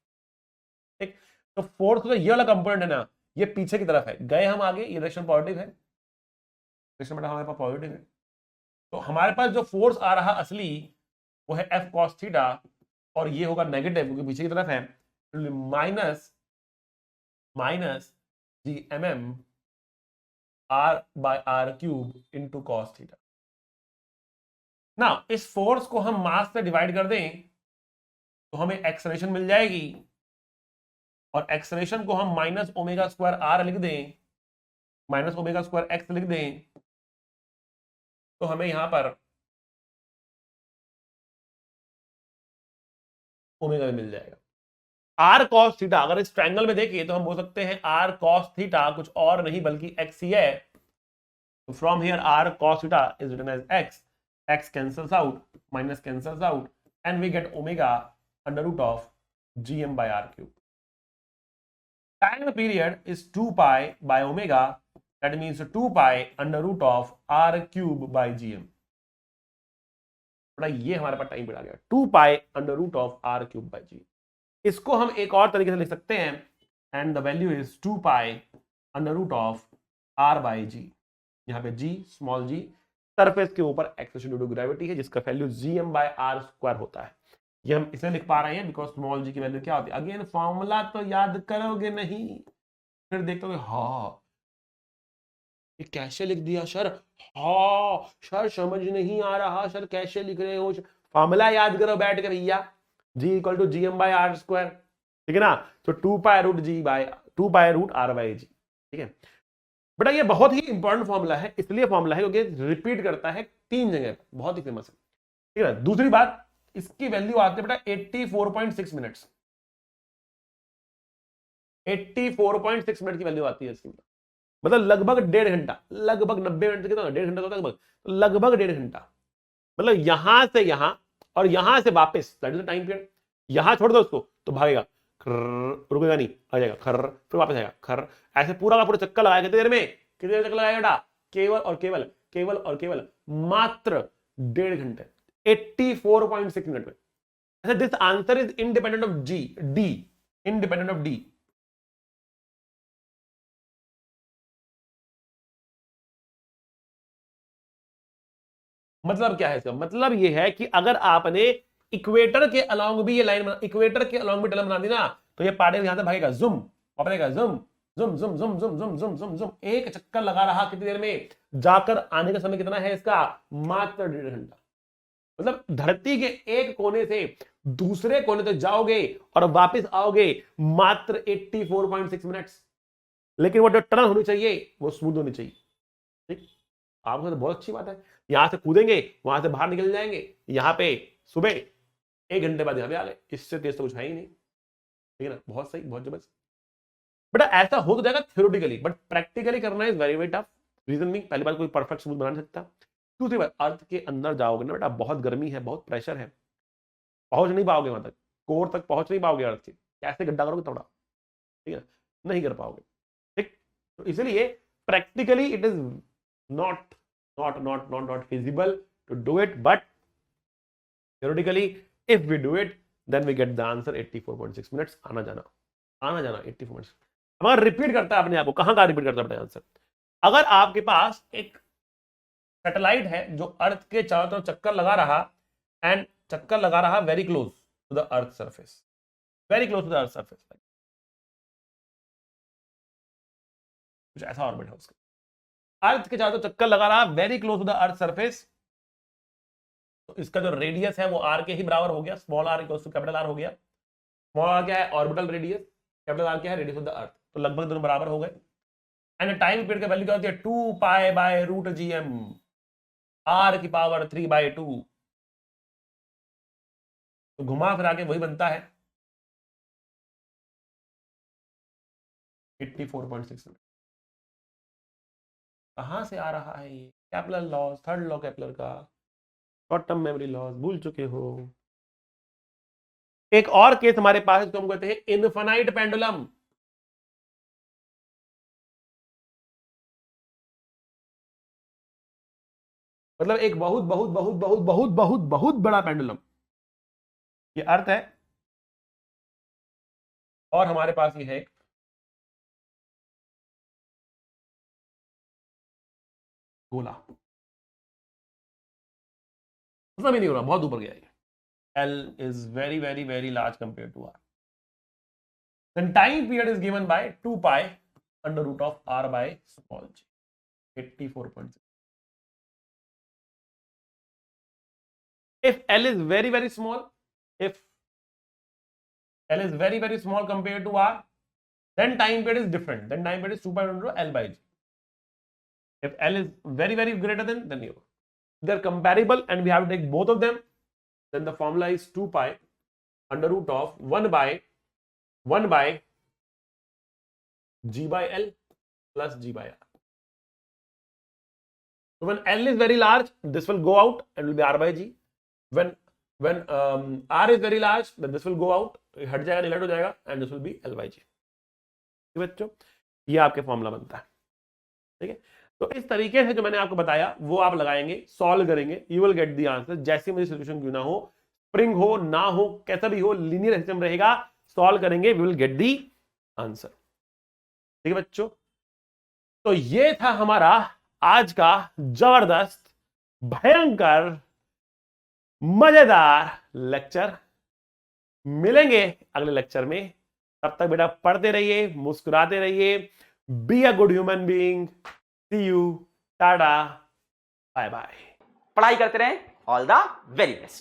ठीक। तो फोर्स का ये वाला कंपोनेंट है ना, ये पीछे की तरफ है, गए हम आगे, ये डायरेक्शन पॉजिटिव है, हमारे पास पॉजिटिव है, तो हमारे पास जो फोर्स आ रहा असली वो है F cos थीटा, और ये होगा नेगेटिव क्योंकि पीछे की तरफ है, minus GMM R/R cube into cos theta. ना इस फोर्स को हम मास से डिवाइड कर दें तो हमें एक्सेलरेशन मिल जाएगी, और एक्सेलरेशन को हम -ω²R लिख दें, -ω²X लिख दें, तो हमें यहां पर ओमेगा मिल जाएगा। आर कॉस थीटा, अगर इस ट्रायंगल में देखिए तो हम बोल सकते हैं आर कॉस थीटा कुछ और नहीं बल्कि एक्स ही है, तो from here R cos theta is written as X, X cancels out, minus cancels out, and we get omega under root of GM/R cube. Time period is 2 pi by omega, that means 2 pi under root of R cube by GM। ये हमारे पास टाइम पीरियड आ गया, 2 pi under root of R cube by GM। इसको हम एक और तरीके से लिख सकते हैं, and the value is 2 pi under root of R by G, यहाँ पे G स्मॉल g सरफेस के ऊपर एक्सेलरेशन ड्यू टू ग्रेविटी है, जिसका वैल्यू GM/R² होता है। ये हम इसे लिख पा रहे हैं बिकॉज स्मॉल g की वैल्यू क्या होती है, अगेन फॉर्मूला तो याद करोगे नहीं, फिर देखोगे हाँ ये कैसे लिख दिया सर, हाँ सर समझ नहीं आ रहा सर कैसे लिख रहे हो, फॉर्मूला याद करो बैठ कर भैया, G इक्वल टू GM/R², ठीक है ना, तो 2 pi root R by G, ठीक है बेटा। ये बहुत ही इंपॉर्टेंट फॉर्मूला है, इसलिए फॉर्मूला है क्योंकि रिपीट करता है 3 जगह, बहुत ही फेमस है, ठीक है। दूसरी बात, इसकी वैल्यू आती है बेटा 84.6 मिनट्स, 84.6 मिनट की वैल्यू आती है इसकी, मतलब लगभग 1.5 घंटा, लगभग 90 मिनट से कितना, 1.5 घंटा तो लगभग 1.5 घंटा, मतलब यहां से यहां और यहां से वापस, that is the time period. यहां छोड़ दो उसको तो भागेगा, रुकेगा नहीं, आ जाएगा खर्र, फिर वापस आएगा खर्र, ऐसे पूरा का पूरा चक्कर लगाया, कितनी देर में, कितनी देर चक्कर लगाएगा बेटा, केवल और केवल केवल और केवल मात्र 1.5 घंटे, 84.6 मिनट में। अच्छा, this answer is independent of D, independent of D. मतलब क्या है इसका? मतलब ये है कि अगर आपने इक्वेटर के अलोंग भी ये लाइन, इक्वेटर के अलोंग भी टनल बना दी ना, तो ये पार्टिकल यहां से भागेगा, जुम पकड़ेगा, जुम जुम जुम जुम जुम जुम जुम जुम जुम, एक चक्कर लगा रहा कितनी देर में, जाकर आने का समय कितना है इसका, मात्र 1.5 घंटा। मतलब धरती के एक कोने से दूसरे कोने तक जाओगे और वापस आओगे मात्र 84.6 मिनट्स। लेकिन वो जो टनल होनी चाहिए वो स्मूथ होनी चाहिए। ठीक, आपको तो बहुत अच्छी बात है, यहां से कूदेंगे, वहां से बाहर निकल जाएंगे, यहां पे सुबह 1 घंटे बाद यहां पे आ गए, इससे तेज तो कुछ है ही नहीं। ठीक है ना, बहुत सही, बहुत जबरदस्त। बेटा ऐसा हो तो जाएगा थ्योरेटिकली, बट प्रैक्टिकली करना is very very tough. Reason भी, पहली बात कोई परफेक्ट स्मूथ बना नहीं सकता। दूसरी बात, अर्थ के अंदर जाओगे ना बेटा, बहुत गर्मी है, बहुत प्रेशर है, पहुंच नहीं पाओगे वहां तक, कोर तक पहुंच नहीं पाओगे अर्थ के, कैसे गड्ढा करोगे थोड़ा, ठीक है, नहीं कर पाओगे। ठीक, तो इसलिए practically it is not feasible to do it, but theoretically if we do it then we get the answer 84.6 minutes। आना जाना 84 मिनट्स। अगर रिपीट करता है अपने आप को, कहां का रिपीट करता है अपने आंसर? अगर आपके पास एक सैटेलाइट है जो अर्थ के चारों तरफ चक्कर लगा रहा, एंड चक्कर लगा रहा very close to the earth surface, very close to the earth surface, कुछ ऐसा ऑर्बिट है उसका, अर्थ के चारों तरफ चक्कर लगा रहा very close to the earth surface, तो इसका जो रेडियस है वो आर के ही बराबर हो गया, small R equals to capital R हो गया। स्मॉल आर क्या है? Orbital radius. कैपिटल आर क्या है? Radius of the earth. तो लगभग दोनों बराबर हो गए। एंड टाइम पीरियड का वैल्यू क्या होती है? 2 pi by root G M, R की पावर 3/2। तो घुमा फिरा के वही बनता है 84.6। कहां से आ रहा है ये? Kepler loss, third law Kepler का, शॉर्ट टर्म मेमोरी लॉस भूल चुके हो। एक और केस हमारे पास है, तो हम कहते हैं इनफाइनाइट पेंडुलम। मतलब एक बहुत बहुत बहुत बहुत बहुत बहुत बहुत बड़ा पेंडुलम, ये अर्थ है, और हमारे पास ये है गोला, मतलब ही नहीं हो रहा, बहुत ऊपर गया है। L is very very very large compared to R. Then time period is given by 2 pi under root of R by small g, 84.6. If L is very very small, if L is very very small compared to R, then time period is different. Then time period is 2 pi under L by G. If L is very very greater than, then you, they're comparable and we have to take both of them. Then the formula is 2 pi under root of 1 by G by L plus G by R. So when L is very large, this will go out and will be R by G. When R is very large, then this will go out, हट जाएगा, निगलेक्ट हो जाएगा, and this will be L by G। बच्चों ये आपके फॉर्मूला बनता है। ठीक है, तो इस तरीके से जो मैंने आपको बताया वो आप लगाएंगे, सॉल्व करेंगे, you will get the answer. जैसे मुझे सोल्यूशन क्यों ना हो, स्प्रिंग हो ना हो, कैसा भी हो, लीनियर सिस्टम रहेगा, सॉल्व करेंगे, we will get the answer. ठीक है बच्चों, तो ये था हमारा आज का जबरदस्त, भयंकर, मजेदार लेक्चर। मिलेंगे अगले लेक्चर में, तब तक बेटा पढ़ते रहिए, मुस्कुराते रहिए, be a good human being. See you, tata, bye bye.
पढ़ाई करते रहें, ऑल द वेरी बेस्ट।